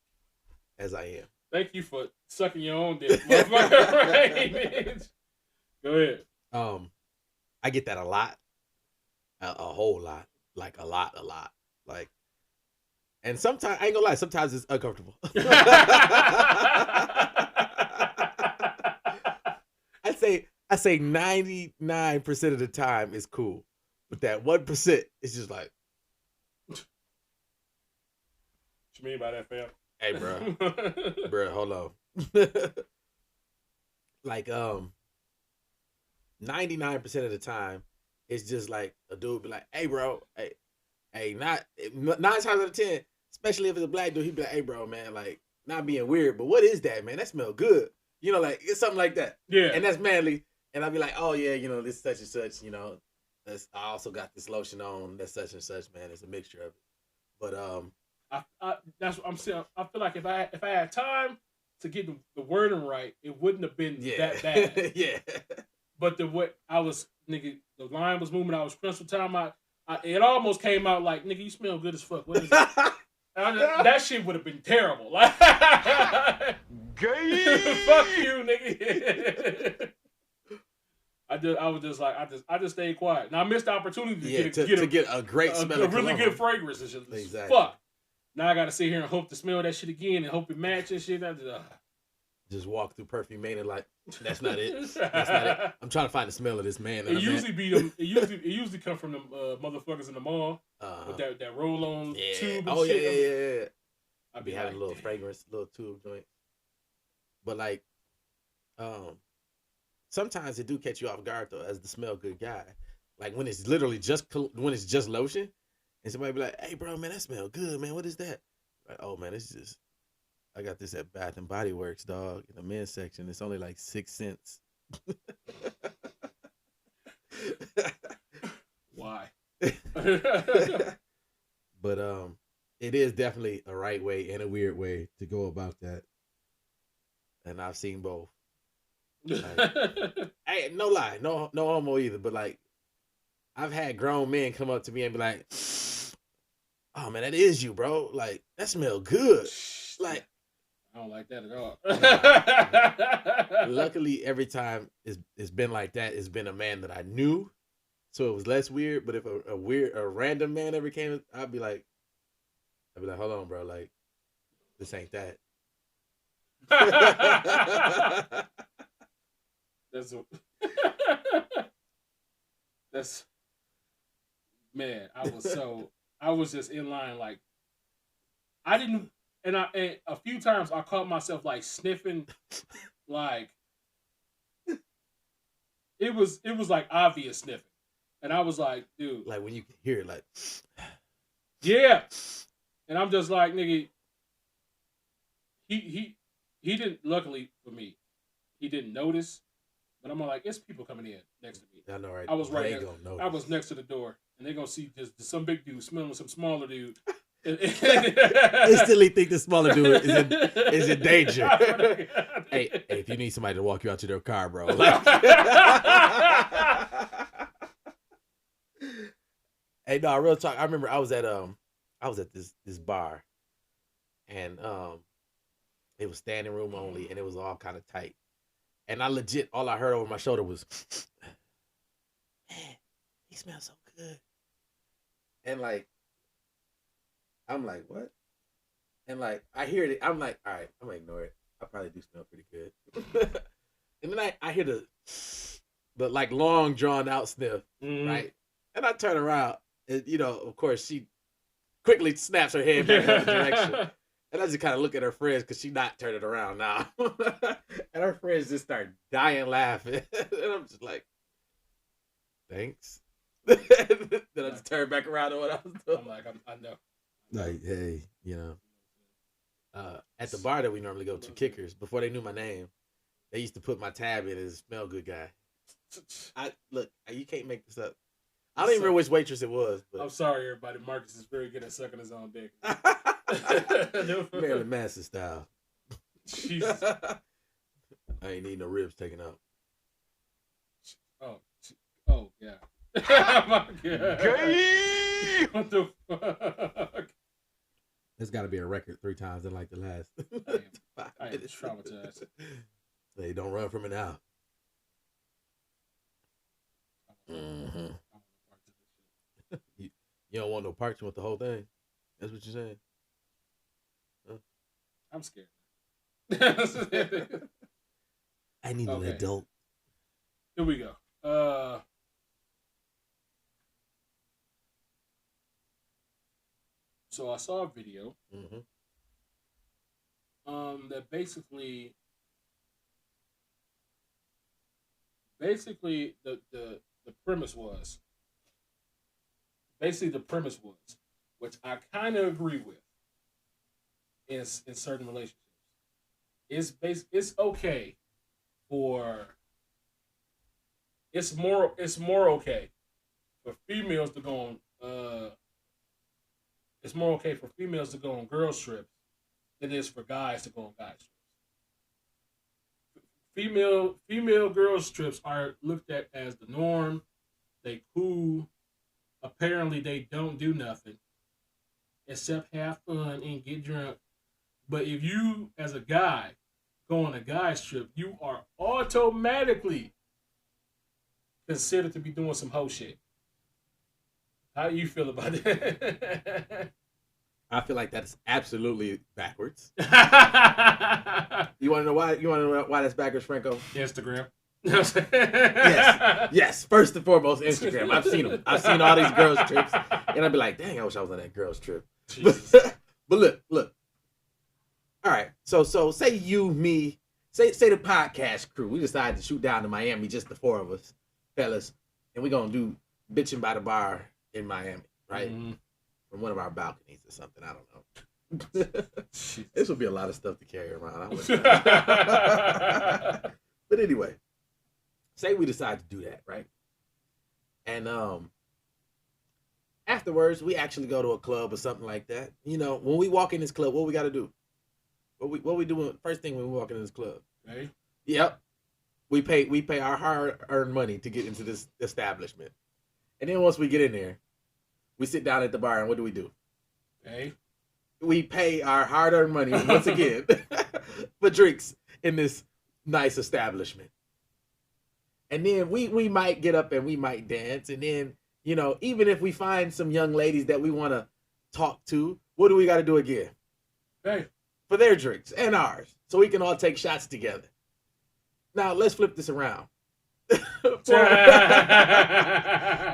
as I am. Thank you for sucking your own dick, motherfucker. Right? Go ahead. I get that a lot. A whole lot. Like a lot. Like, and sometimes I ain't gonna lie, sometimes it's uncomfortable. I say 99% of the time is cool. But that 1% is just like, what you mean by that, fam? Hey, bro. Bro, hold on. Like, 99% of the time, it's just like a dude be like, "Hey, bro, hey, not 9 times out of 10, especially if it's a black dude, he be like, "Hey, bro, man, like not being weird, but what is that, man? That smell good." You know, like it's something like that. Yeah. And that's manly. And I'll be like, "Oh yeah, this such and such. I also got this lotion on. That's such and such, man. It's a mixture of it." But that's what I'm saying. I feel like if I had time to get the wording right, it wouldn't have been that bad. Yeah. But the line was moving. I was crunching time. It almost came out like, nigga, you smell good as fuck. What is it? That shit would have been terrible. Like, Gay. fuck you, nigga. I just stayed quiet. Now I missed the opportunity to get a great smell, a really good fragrance and shit. Exactly. Fuck. Now I got to sit here and hope to smell that shit again and hope it matches shit. Just walk through Perfume Mania like that's not it. That's not it. I'm trying to find the smell of this man. It usually come from the motherfuckers in the mall with that roll on tube. And shit. Yeah. I'd be having a little fragrance, little tube joint. But like, sometimes it do catch you off guard though, as the smell good guy. Like when it's literally just lotion, and somebody be like, "Hey, bro, man, that smell good, man. What is that?" Like, "Oh man, it's just." I got this at Bath and Body Works, dog, in the men's section. It's only like 6 cents. Why? But it is definitely a right way and a weird way to go about that. And I've seen both. Like, hey, no lie, no homo either. But like, I've had grown men come up to me and be like, "Oh man, that is you, bro. Like that smell good." Like. I don't like that at all. Luckily, every time it's been like that, it's been a man that I knew, so it was less weird. But if a random man ever came, I'd be like, "Hold on, bro, like this ain't that." That's man. I was just in line like I didn't. And a few times I caught myself like sniffing, like it was like obvious sniffing, and I was like, dude, like when you can hear it, like, yeah, and I'm just like, nigga, he didn't. Luckily for me, he didn't notice, but I'm like, it's people coming in next to me. I know, right? I was right there. I was next to the door, and they're gonna see just some big dude smelling some smaller dude. Instantly think the smaller dude is in danger. hey, if you need somebody to walk you out to their car, bro. Like, hey, no, real talk. I remember I was at this bar, and it was standing room only, and it was all kind of tight. And I legit, all I heard over my shoulder was, "Man, he smells so good," and like. I'm like, what? And like, I hear it. I'm like, all right, I'm gonna ignore it. I probably do smell pretty good. And then I hear the like long drawn out sniff, right? And I turn around, and of course, she quickly snaps her head back in the direction. And I just kind of look at her friends because she's not turning around now. And her friends just start dying laughing. And I'm just like, thanks. Then I just turn back around to what I was doing. I'm like, I know. Like, hey, at the bar that we normally go to, Kickers, before they knew my name, they used to put my tab in as smell good guy. Look, you can't make this up. I don't even remember which waitress it was. But I'm sorry, everybody. Marcus is very good at sucking his own dick. Marilyn Manson style. Jesus. I ain't need no ribs taken out. Oh yeah. Oh my God. Gay. What the fuck? There's got to be a record 3 times in like the last. I am traumatized. They don't run from it now. Mm-hmm. You don't want no parts. You want the whole thing. That's what you're saying. Huh? I'm scared. I need an adult. Here we go. So I saw a video that basically basically the premise was which I kind of agree with, is in certain relationships. It's okay for it's more okay for females to go on it's more okay for females to go on girls trips than it is for guys to go on guys trips. Female girls trips are looked at as the norm. They cool. Apparently they don't do nothing except have fun and get drunk. But if you as a guy go on a guys trip, you are automatically considered to be doing some hoe shit. How do you feel about that? I feel like that's absolutely backwards. Instagram. You want to know why? You want to know why that's backwards, Franco? Yes. Yes. First and foremost, Instagram. I've seen them. I've seen all these girls trips, and I'd be like, "Dang, I wish I was on that girls trip." But look. All right. So say you, me, say the podcast crew. We decided to shoot down to Miami, just the four of us, fellas, and we're gonna do bitching by the bar in Miami, right? Mm-hmm. From one of our balconies or something. I don't know. This would be a lot of stuff to carry around. But anyway, say we decide to do that, right? And afterwards, we actually go to a club or something like that. You know, when we walk in this club, what we got to do? What we doing first thing when we walk in this club? Okay. Yep. We pay our hard-earned money to get into this establishment. And then once we get in there, we sit down at the bar, and what do? Okay. We pay our hard-earned money once again for drinks in this nice establishment. And then we might get up and we might dance. And then, you know, even if we find some young ladies that we want to talk to, what do we got to do again? Hey. For their drinks and ours. So we can all take shots together. Now, let's flip this around.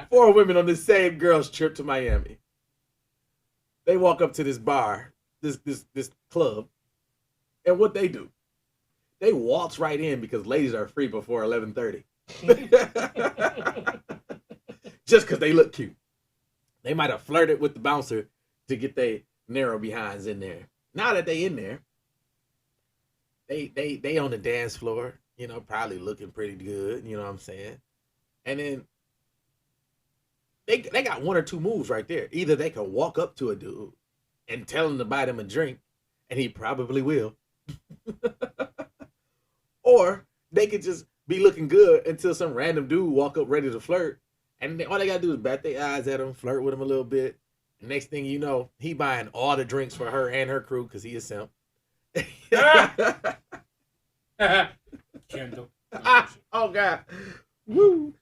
Four women on the same girls trip to Miami. They walk up to this bar, this club, and what they do? They waltz right in because ladies are free before 11:30. Just because they look cute. They might have flirted with the bouncer to get their narrow behinds in there. Now that they in there, they on the dance floor, you know, probably looking pretty good, you know what I'm saying? And then they got one or two moves right there. Either they can walk up to a dude and tell him to buy them a drink, and he probably will. Or they could just be looking good until some random dude walk up ready to flirt, and all they gotta do is bat their eyes at him, flirt with him a little bit. And next thing you know, he buying all the drinks for her and her crew because he is simp. Kendall. Oh God. Woo.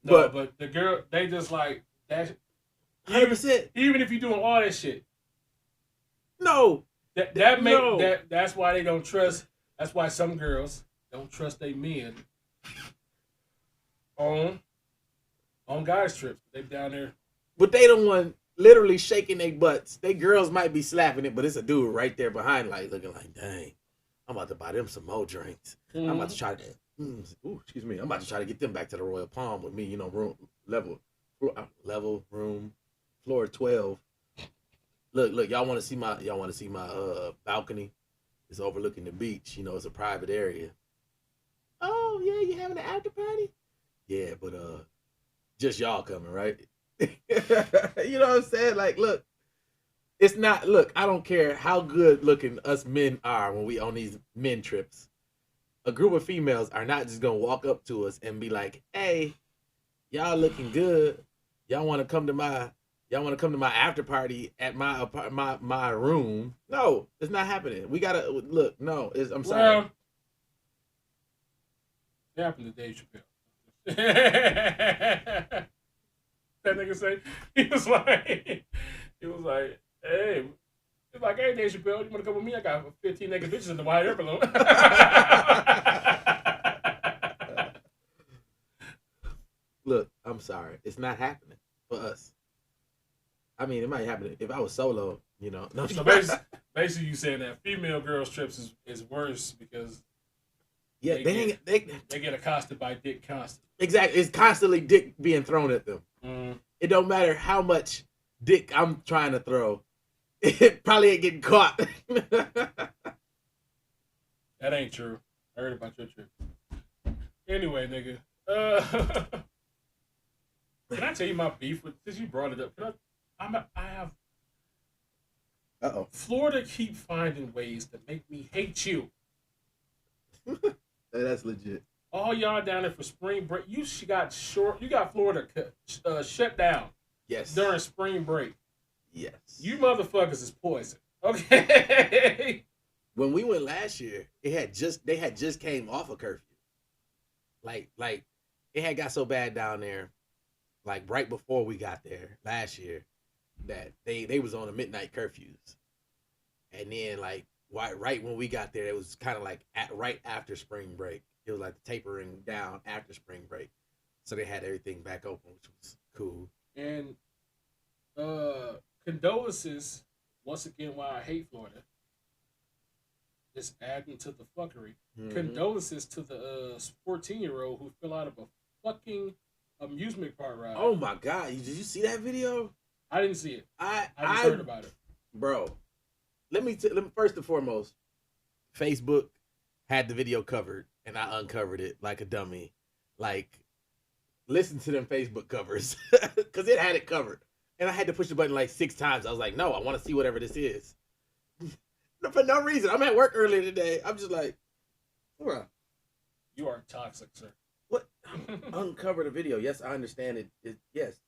But the girl, they just like that. 100%. Even if you're doing all that shit. No. That's why they don't trust. That's why some girls don't trust their men on guys trips. They down there. But they don't want literally shaking their butts. They girls might be slapping it, but it's a dude right there behind, like looking like, dang, I'm about to buy them some more drinks. Mm-hmm. I'm about to try to I'm about to try to get them back to the Royal Palm with me, you know, level room, floor 12. Look, y'all want to see my balcony? It's overlooking the beach. You know, it's a private area. Oh yeah, you having an after party? Yeah, but just y'all coming, right? You know what I'm saying? Like, look, it's not. Look, I don't care how good looking us men are when we on these men trips. A group of females are not just gonna walk up to us and be like, "Hey, y'all looking good. Y'all want to come to my after party at my room?" No, it's not happening. We gotta look. No, I'm sorry. Well, it happened to Dave Chappelle. That nigga say he was like, hey, he's like, hey, Dave Chappelle, you want to come with me? I got 15 naked bitches in the wide air balloon. Look, I'm sorry, it's not happening for us. I mean, it might happen if I was solo, you know. No, so basically, you saying that female girls trips is worse because Yeah, they get accosted by dick constantly. Exactly. It's constantly dick being thrown at them. It don't matter how much dick I'm trying to throw. It probably ain't getting caught. That ain't true. I heard about your trip. Anyway, nigga. Can I tell you my beef with, since you brought it up? I have. Florida keep finding ways to make me hate you. That's legit. All y'all down there for spring break. You got Florida shut down. Yes. During spring break. Yes. You motherfuckers is poison. Okay. When we went last year, they had just came off a curfew. Like it had got so bad down there, like right before we got there last year, that they was on a midnight curfews. And then like right when we got there, it was kind of like right after spring break. It was like the tapering down after spring break. So they had everything back open, which was cool. And condolences, once again, why I hate Florida. Just adding to the fuckery. Mm-hmm. Condolences to the 14-year-old who fell out of a fucking amusement park ride. Oh my God. Did you see that video? I didn't see it. I just heard about it. Bro, let me first and foremost, Facebook had the video covered, and I uncovered it like a dummy. Like, listen to them Facebook covers, because it had it covered. And I had to push the button like 6 times. I was like, no, I want to see whatever this is. For no reason. I'm at work earlier today. I'm just like, bruh. You are toxic, sir. What? Uncover the video. Yes, I understand it. Yes.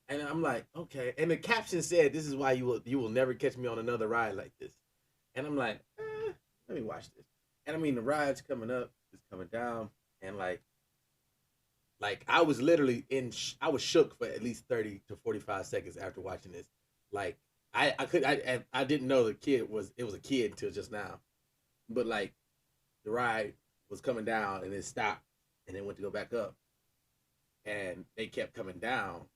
And I'm like, okay. And the caption said, this is why you will never catch me on another ride like this. And I'm like, let me watch this. And I mean, the ride's coming up, it's coming down, and like I was literally I was shook for at least 30 to 45 seconds after watching this. Like I didn't know it was a kid until just now. But like the ride was coming down and it stopped and then went to go back up. And they kept coming down.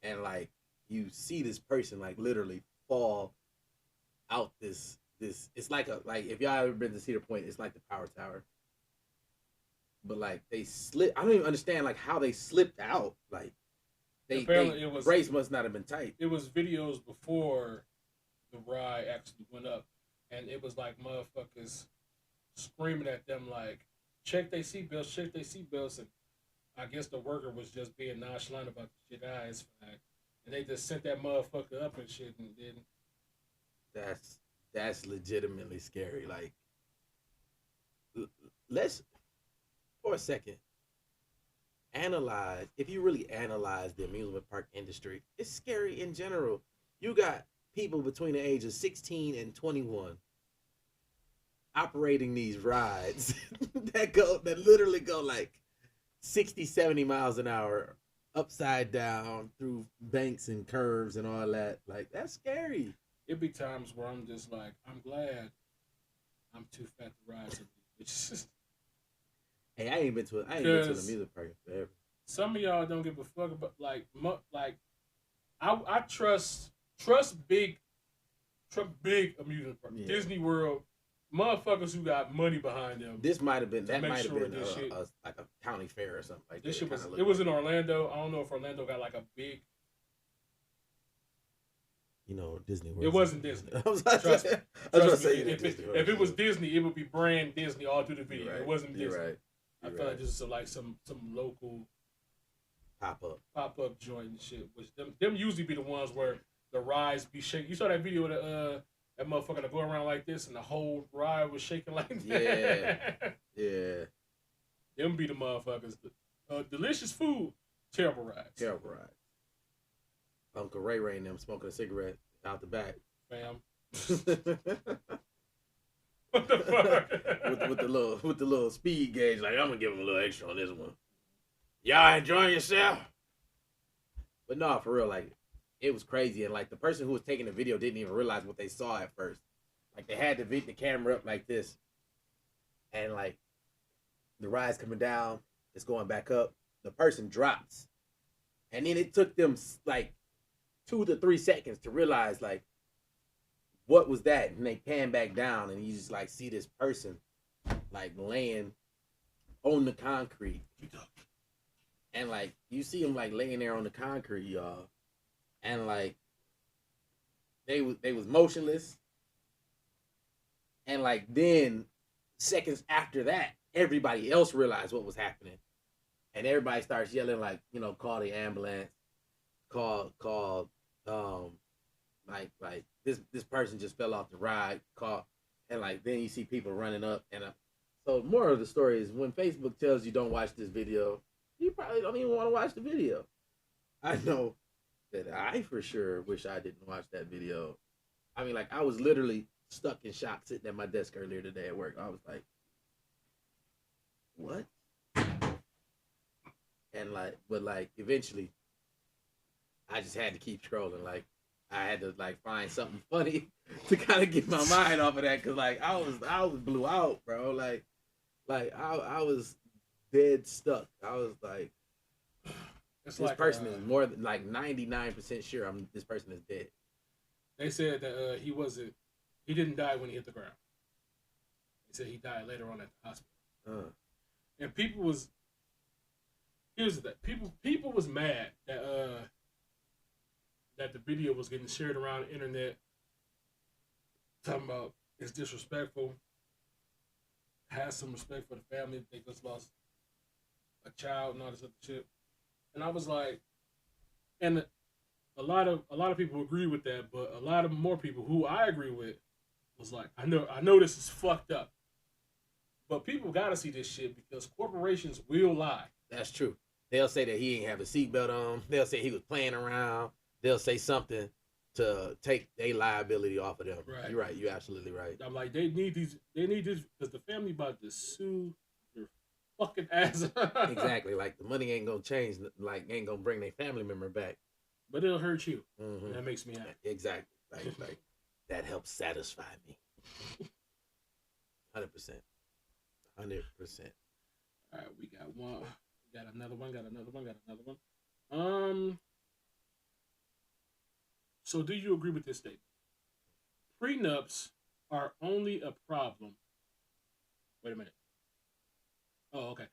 And like you see this person like literally fall out this it's like if y'all ever been to Cedar Point, it's like the Power Tower. But like they slipped. I don't even understand like how they slipped out. Like brace must not have been tight. It was videos before the ride actually went up, and it was like motherfuckers screaming at them like, check their seatbelts, and I guess the worker was just being nonchalant about the shit. It's fine. And they just sent that motherfucker up and shit, and then that's legitimately scary. Like, let's for a second analyze. If you really analyze the amusement park industry, it's scary in general. You got people between the age of 16 and 21 operating these rides that literally go like 60, 70 miles an hour upside down through banks and curves and all that. Like, that's scary. It'd be times where I'm just like, I'm glad I'm too fat to ride some of these bitches. Hey, I ain't been to an amusement park forever. Some of y'all don't give a fuck about like I trust big amusement parks. Yeah. Disney World, motherfuckers who got money behind them. This might have been like a county fair or something like this that. It was in Orlando. I don't know if Orlando got like a big. You know, Disney World. It wasn't Disney. Trust me. If it was Disney, it would be brand Disney all through the video. Right. It wasn't Disney. Right. I feel like this is like some local pop up joint and shit. Which them usually be the ones where the rides be shaking. You saw that video of that motherfucker to go around like this and the whole ride was shaking like that. Yeah. Them be the motherfuckers. Delicious food, terrible rides. Uncle Ray and them smoking a cigarette out the back. Fam. What the fuck? with the little speed gauge, like I'm gonna give him a little extra on this one. Y'all enjoying yourself? But no, for real, like it was crazy, and like the person who was taking the video didn't even realize what they saw at first. Like they had the camera up like this, and like the ride's coming down, it's going back up. The person drops, and then it took them like 2 to 3 seconds to realize like what was that, and they pan back down, and you just like see this person like laying on the concrete, and like you see them like laying there on the concrete, y'all, and like they was motionless, and like then seconds after that, everybody else realized what was happening, and everybody starts yelling like, call the ambulance, call like this person just fell off the ride, call, and like then you see people running up, and so more of the story is when Facebook tells you don't watch this video, you probably don't even want to watch the video. I know that I for sure wish I didn't watch that video. I mean, like I was literally stuck in shock sitting at my desk earlier today at work. I was like, what? And like, but like eventually I just had to keep scrolling. Like I had to like find something funny to kind of get my mind off of that, because like I was blew out, bro. Like I was dead stuck. I was like, it's this like, person is more than like 99% sure this person is dead. They said that he didn't die when he hit the ground. They said he died later on at the hospital. And here's the thing. People was mad that the video was getting shared around the internet, talking about it's disrespectful. Have some respect for the family. They just lost a child and all this other shit. And I was like, and a lot of people agree with that, but a lot of more people who I agree with was like, I know this is fucked up, but people gotta see this shit because corporations will lie. That's true. They'll say that he ain't have a seatbelt on. They'll say he was playing around. They'll say something to take their liability off of them. Right. You're right. You're absolutely right. I'm like, they need this because the family about to sue their fucking ass. Exactly. Like the money ain't gonna change. Like ain't gonna bring their family member back. But it'll hurt you. Mm-hmm. And that makes me happy. Exactly. Like that helps satisfy me. 100%. 100%. All right, we got one. Got another one. So do you agree with this statement? Prenups are only a problem. Wait a minute. Oh, okay.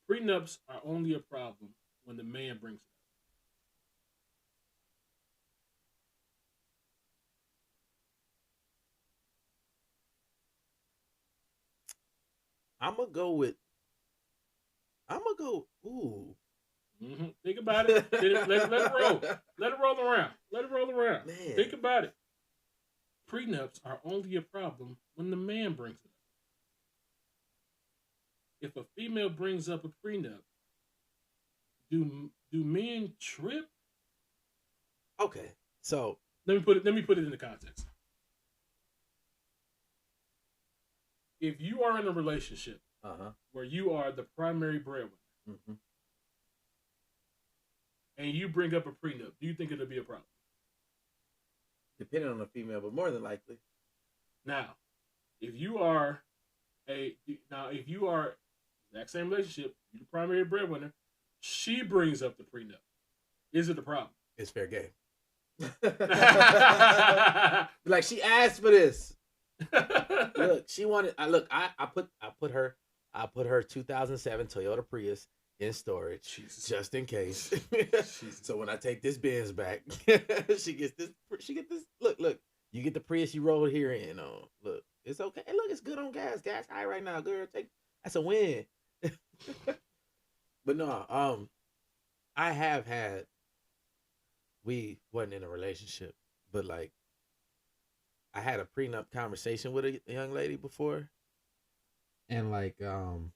Prenups are only a problem when the man brings it up. I'm gonna go. Ooh. Mm-hmm. Think about it. Let it roll. Let it roll around. Man. Think about it. Prenups are only a problem when the man brings it up. If a female brings up a prenup, do men trip? Okay, so let me put it into context. If you are in a relationship where you are the primary breadwinner, and you bring up a prenup, do you think it'll be a problem? Depending on the female, but more than likely. Now, if you are exact same relationship, you're the primary breadwinner, she brings up the prenup, is it a problem? It's fair game. Like she asked for this. Look, she wanted. I put her 2007 Toyota Prius in storage, just in case. So when I take this Benz back, she gets this. Look. You get the Prius you roll here in. Look, it's okay. Look, it's good on gas. Gas high right now, girl. That's a win. But no, I have had. We wasn't in a relationship, but like, I had a prenup conversation with a young lady before, and like, and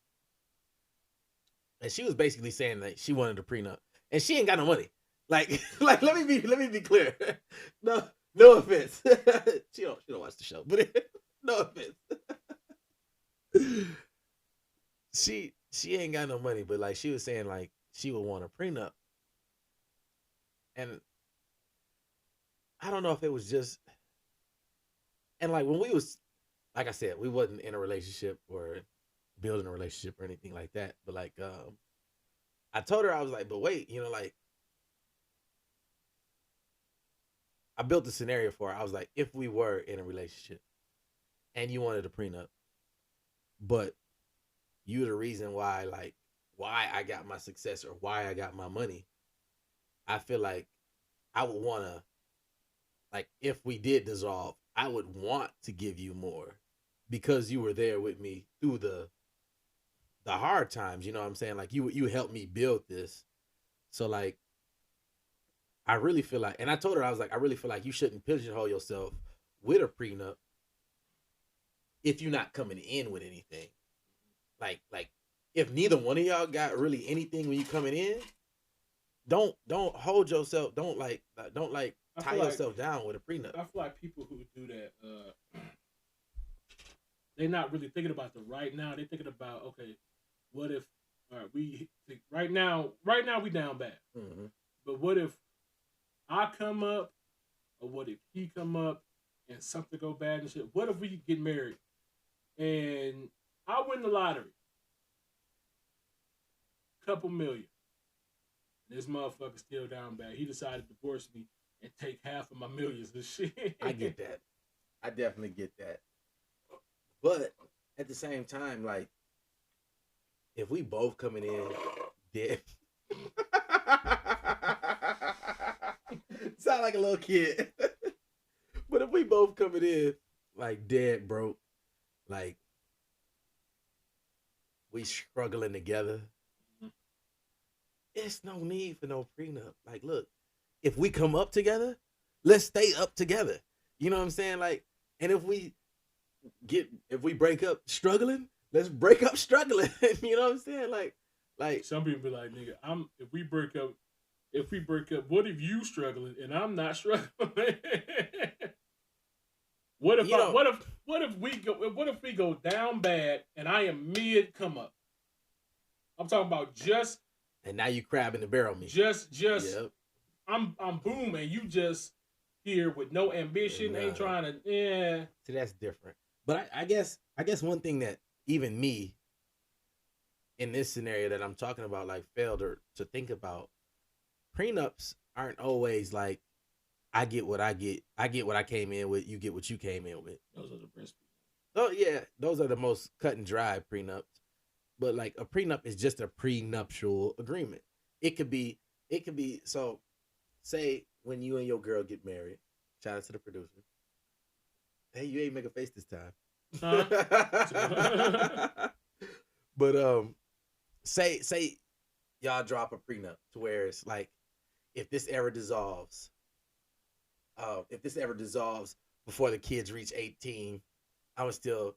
she was basically saying that she wanted a prenup, and she ain't got no money. Like let me be clear. No offense. she don't watch the show, but no offense. She ain't got no money, but like she was saying like she would want a prenup, and I don't know if it was just, and like when we was, like I said, we wasn't in a relationship or building a relationship or anything like that. But like, I told her, I was like, but wait, like, I built the scenario for her. I was like, if we were in a relationship and you wanted a prenup, but you the reason why I got my success or why I got my money, I feel like I would want to, like, if we did dissolve, I would want to give you more because you were there with me through the hard times. You know what I'm saying? Like you helped me build this. So like, I really feel like, and I told her, I was like, I really feel like you shouldn't pigeonhole yourself with a prenup if you're not coming in with anything. Like if neither one of y'all got really anything when you coming in, don't hold yourself. Don't tie yourself down with a prenup. I feel like people who do that, they're not really thinking about the right now. They're thinking about, okay, what if we right now we down bad, but what if I come up, or what if he come up and something go bad and shit? What if we get married and I win the lottery, couple million? This motherfucker still down bad. He decided to divorce me and take half of my millions and shit. I get that. I definitely get that. But at the same time, like, if we both coming in dead, sound like a little kid. But if we both coming in like dead broke, like we struggling together, it's no need for no prenup. Like, look, if we come up together, let's stay up together. You know what I'm saying? Like, and if we break up struggling, let's break up struggling. You know what I'm saying? Like some people be like, nigga, if we break up, what if you struggling and I'm not struggling? What if we go down bad and I am mid come up? I'm talking about just. And now you crabbing the barrel me. Just. Yep. I'm boom, and you just here with no ambition, ain't trying to. Yeah. See, that's different. But I guess one thing that even me in this scenario that I'm talking about, like, failed to think about, prenups aren't always like, I get what I get what I came in with, you get what you came in with. Those are the best. Oh yeah, those are the most cut and dry prenups. But like a prenup is just a prenuptial agreement. It could be so. Say when you and your girl get married. Shout out to the producer. Hey, you ain't make a face this time. But say y'all drop a prenup to where it's like, if this ever dissolves before the kids reach 18, I'm gonna still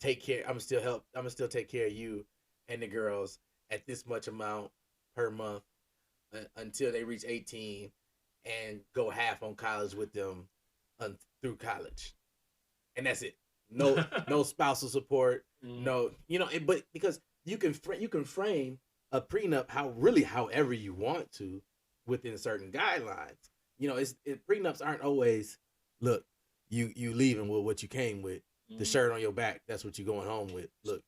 take care of you and the girls at this much amount per month until they reach 18, and go half on college with them through college. And that's it. No spousal support. No, but because you can frame a prenup however you want to within certain guidelines. Prenups aren't always, look, you leaving with what you came with. The shirt on your back, that's what you're going home with. Look,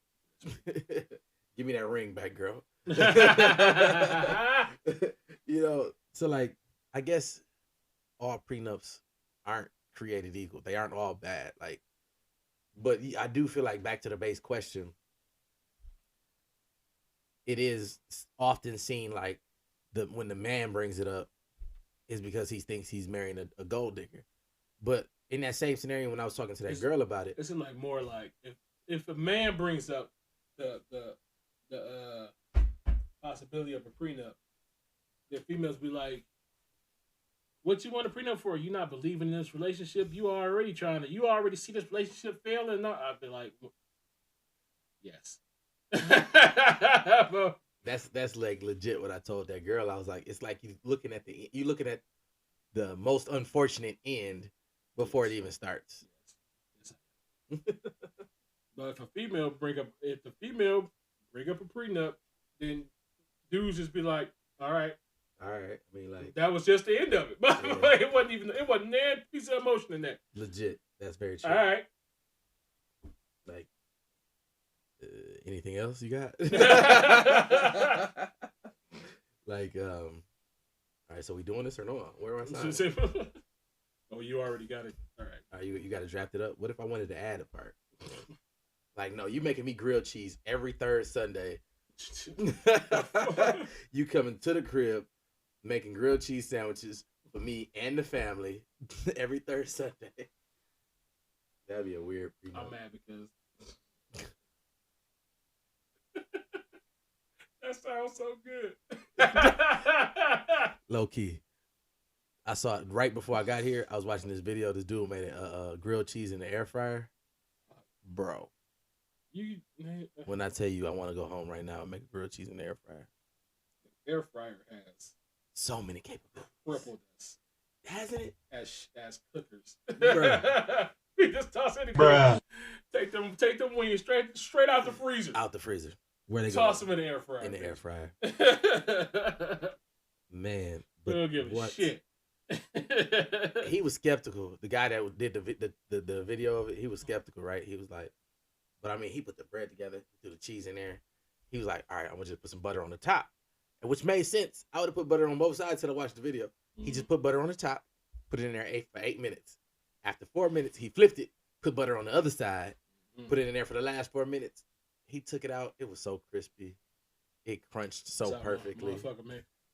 give me that ring back, girl. So like, I guess all prenups aren't created equal. They aren't all bad. Like, but I do feel like, back to the base question, it is often seen like when the man brings it up is because he thinks he's marrying a gold digger. But in that same scenario, when I was talking to that girl about it, it's like more like if a man brings up the possibility of a prenup, the females be like, "What you want a prenup for? You not believing in this relationship? You already see this relationship fail?" And I'd be like, "Yes." That's like legit what I told that girl. I was like, it's like you looking at the most unfortunate end before it even starts. Yes. But if the female bring up a prenup, then dudes just be like, all right. I mean, like, that was just the end of it. But yeah. it wasn't a piece of emotion in that. Legit. That's very true. All right. Like, anything else you got? Like, all right, so we doing this or no? Where am I signing? Oh, you already got it. All right. You got to draft it up. What if I wanted to add a part? Like, no, you making me grilled cheese every third Sunday. You coming to the crib, making grilled cheese sandwiches for me and the family every third Sunday. That'd be a weird prenup. I'm mad because that sounds so good. Low key. I saw it right before I got here. I was watching this video. This dude made a grilled cheese in the air fryer. Bro. When I tell you I want to go home right now and make a grilled cheese in the air fryer. The air fryer has so many capabilities. Tripled us. Hasn't it? As cookers. Bruh. We just toss it in the Take them wings straight out the freezer. Out the freezer. Where they toss them in the air fryer. In the air fryer. Man. But don't give a shit. He was skeptical. The guy that did the video of it, he was skeptical, right? He was like, but I mean, he put the bread together, threw the cheese in there. He was like, all right, I'm going to just put some butter on the top. And which made sense. I would have put butter on both sides till I watched the video. Mm-hmm. He just put butter on the top, put it in there for 8 minutes. After 4 minutes, he flipped it, put butter on the other side, put it in there for the last 4 minutes. He took it out. It was so crispy. It crunched so perfectly.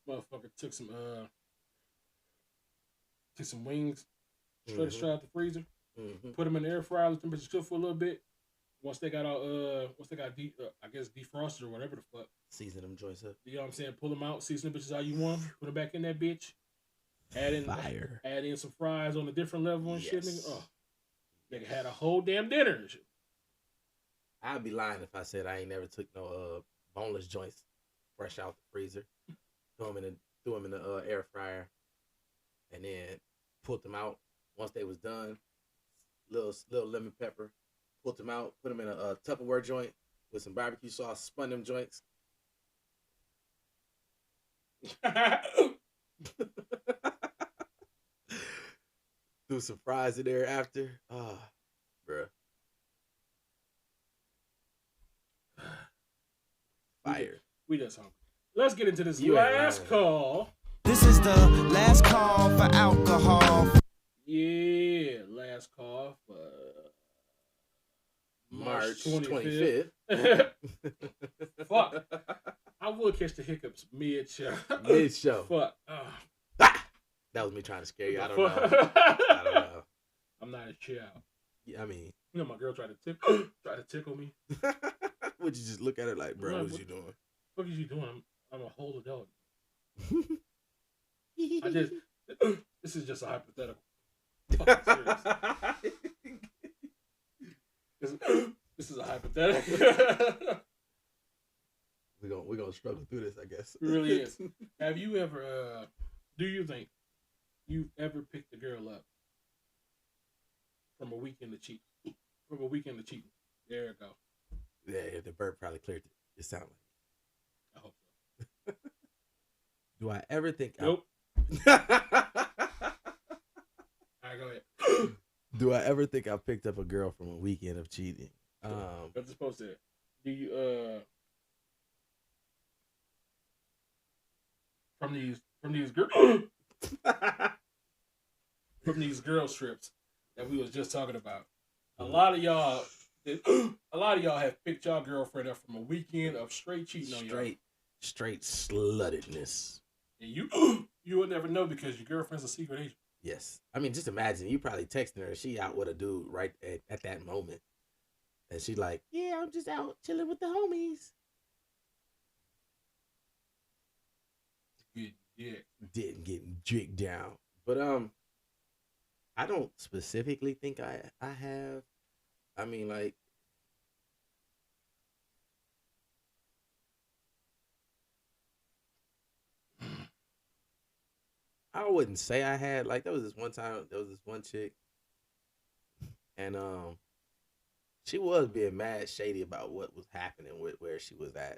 Motherfucker took some wings straight out the freezer, put them in the air fryer, let them bitches cook for a little bit. Once they got defrosted or whatever the fuck. Season them joints up. You know what I'm saying? Pull them out, season them bitches how you want them, put them back in that bitch. Add in some fries on a different level and shit, nigga. Oh, nigga had a whole damn dinner and shit. I'd be lying if I said I ain't never took no boneless joints fresh out the freezer. Threw them in the air fryer, and then pulled them out. Once they was done, little lemon pepper. Pulled them out, put them in a Tupperware joint with some barbecue sauce, spun them joints. Threw some fries in there after. Ah, bruh. Fire. We just hungry. Let's get into this last call. This is the last call for alcohol. Yeah, last call for March 25th. Fuck. I would catch the hiccups mid-show. Fuck. That was me trying to scare you. I don't know. I'm not a child. Yeah, I mean. You know, my girl tried to tickle me. Would you just look at her like, bro, what you doing? What is you doing? I'm a whole adult. This is just a hypothetical. This is a hypothetical. We're gonna struggle through this, I guess. It really is. Have you ever? Do you think you've ever picked a girl up from a weekend of cheating? There you go. Yeah, the bird probably cleared it. It sounded like. I hope so. Do I ever think? Nope. All right, go ahead. Do I ever think I picked up a girl from a weekend of cheating? That's supposed to. Do you from these girl trips that we was just talking about? A lot of y'all have picked y'all girlfriend up from a weekend of straight cheating on y'all. Straight sluttedness. And you will never know because your girlfriend's a secret agent. Yes. I mean, just imagine you probably texting her and she out with a dude right at that moment. And she like, yeah, I'm just out chilling with the homies. Didn't get drigged down. But I don't specifically think I have. I mean, like, I wouldn't say I had. Like, there was this one chick, and she was being mad shady about what was happening with where she was at.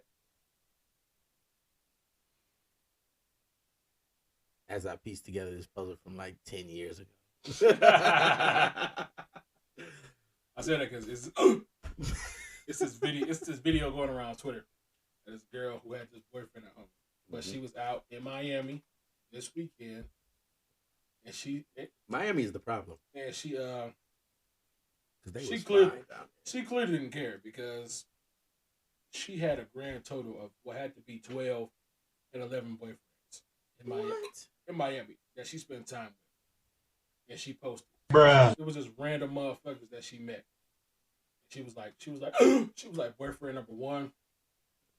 As I pieced together this puzzle from like 10 years ago. I said that because it's this video going around Twitter. This girl who had this boyfriend at home, but she was out in Miami this weekend, and Miami is the problem. And she They She was clearly, flying down. she clearly didn't care because she had a grand total of what had to be 12 and 11 boyfriends in Miami, What? that she spent time with. And she posted. Bruh. It was just random motherfuckers that she met. She was like, boyfriend number 1,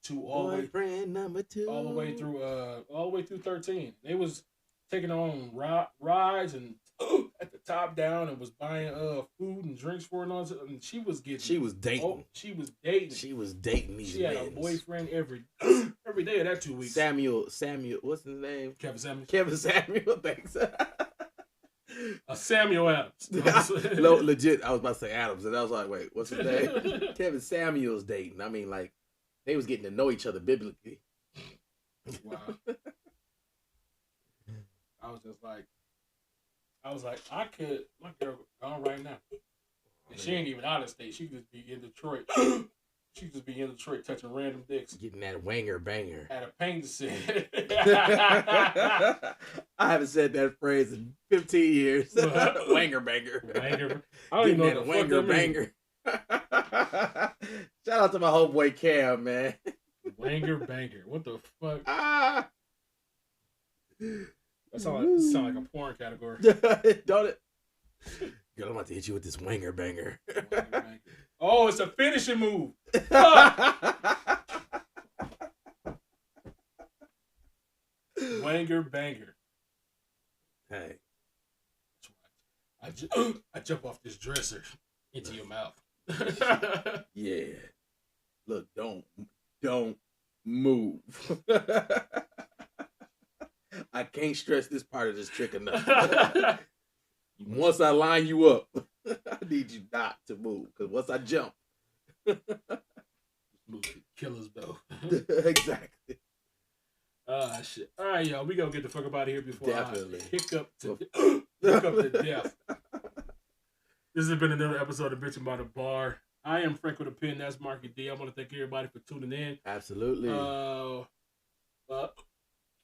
2, Boyfriend number 2, all the way through 13. They was taking her on rides and at the top down and was buying food and drinks for her and all that. And she was dating. She was dating. She was dating. She was dating these She had a men. boyfriend every day of that 2 weeks. Samuel, what's his name? Kevin Samuel. Thanks. Samuel Adams. No, legit, I was about to say Adams, and I was like, wait, what's his name? Kevin Samuel's dating. I mean, like, they was getting to know each other biblically. Wow. I could, my girl gone right now. And she ain't even out of state. She could just be in Detroit. She just be in Detroit touching random dicks. Getting that wanger banger. At a pain to say. I haven't said that phrase in 15 years. Wanger banger. Wanger. I don't even know what the fuck that banger. Shout out to my homeboy Cam, man. Wanger banger. What the fuck? Ah. That sound like a porn category. Don't it? Girl, I'm about to hit you with this wanger banger. Wanger banger. Oh, it's a finishing move. Wanger banger. Hey. I jump off this dresser into your mouth. Yeah. Look, don't move. I can't stress this part of this trick enough. Once I line you up, I need you not to move. Because once I jump. Move could kill us both. Exactly. Shit. All right, y'all. We gonna get the fuck up out of here before Definitely. I hiccup to death. This has been another episode of Bitchin by the Bar. I am Frank with a Pen. That's Marky D. I want to thank everybody for tuning in. Absolutely.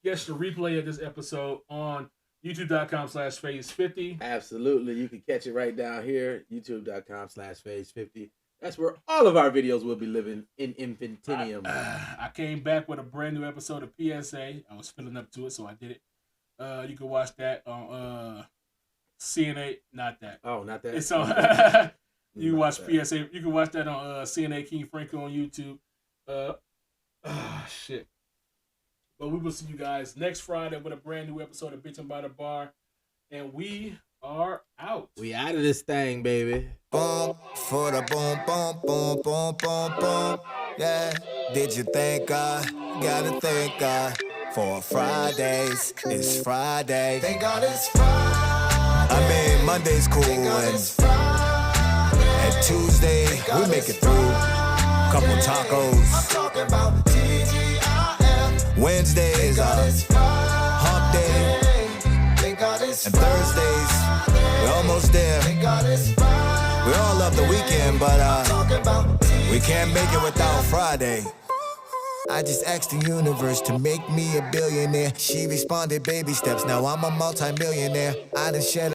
Catch the replay of this episode on youtube.com/phase50. Absolutely. You can catch it right down here, youtube.com/phase50. That's where all of our videos will be living in infinitum. I came back with a brand new episode of PSA. I was filling up to it, so I did it. You can watch that on CNA. Not that. Oh, not that. It's on. You can watch PSA. You can watch that on CNA King Franco on YouTube. Shit. But we will see you guys next Friday with a brand new episode of Bitchin by the Bar, and we are out. We out of this thing, baby. Boom, for the boom, boom, boom, boom, boom, boom. Yeah, did you thank God? Gotta thank God for Fridays. It's Friday. Thank God it's Friday. I mean, Monday's cool and Tuesday we make it through. Couple tacos. I'm talking about TGIF. Wednesday is hump day. And Thursdays, we're almost there. We all love the weekend, but we can't make it without Friday. I just asked the universe to make me a billionaire. She responded, baby steps. Now I'm a multi-millionaire. I done shed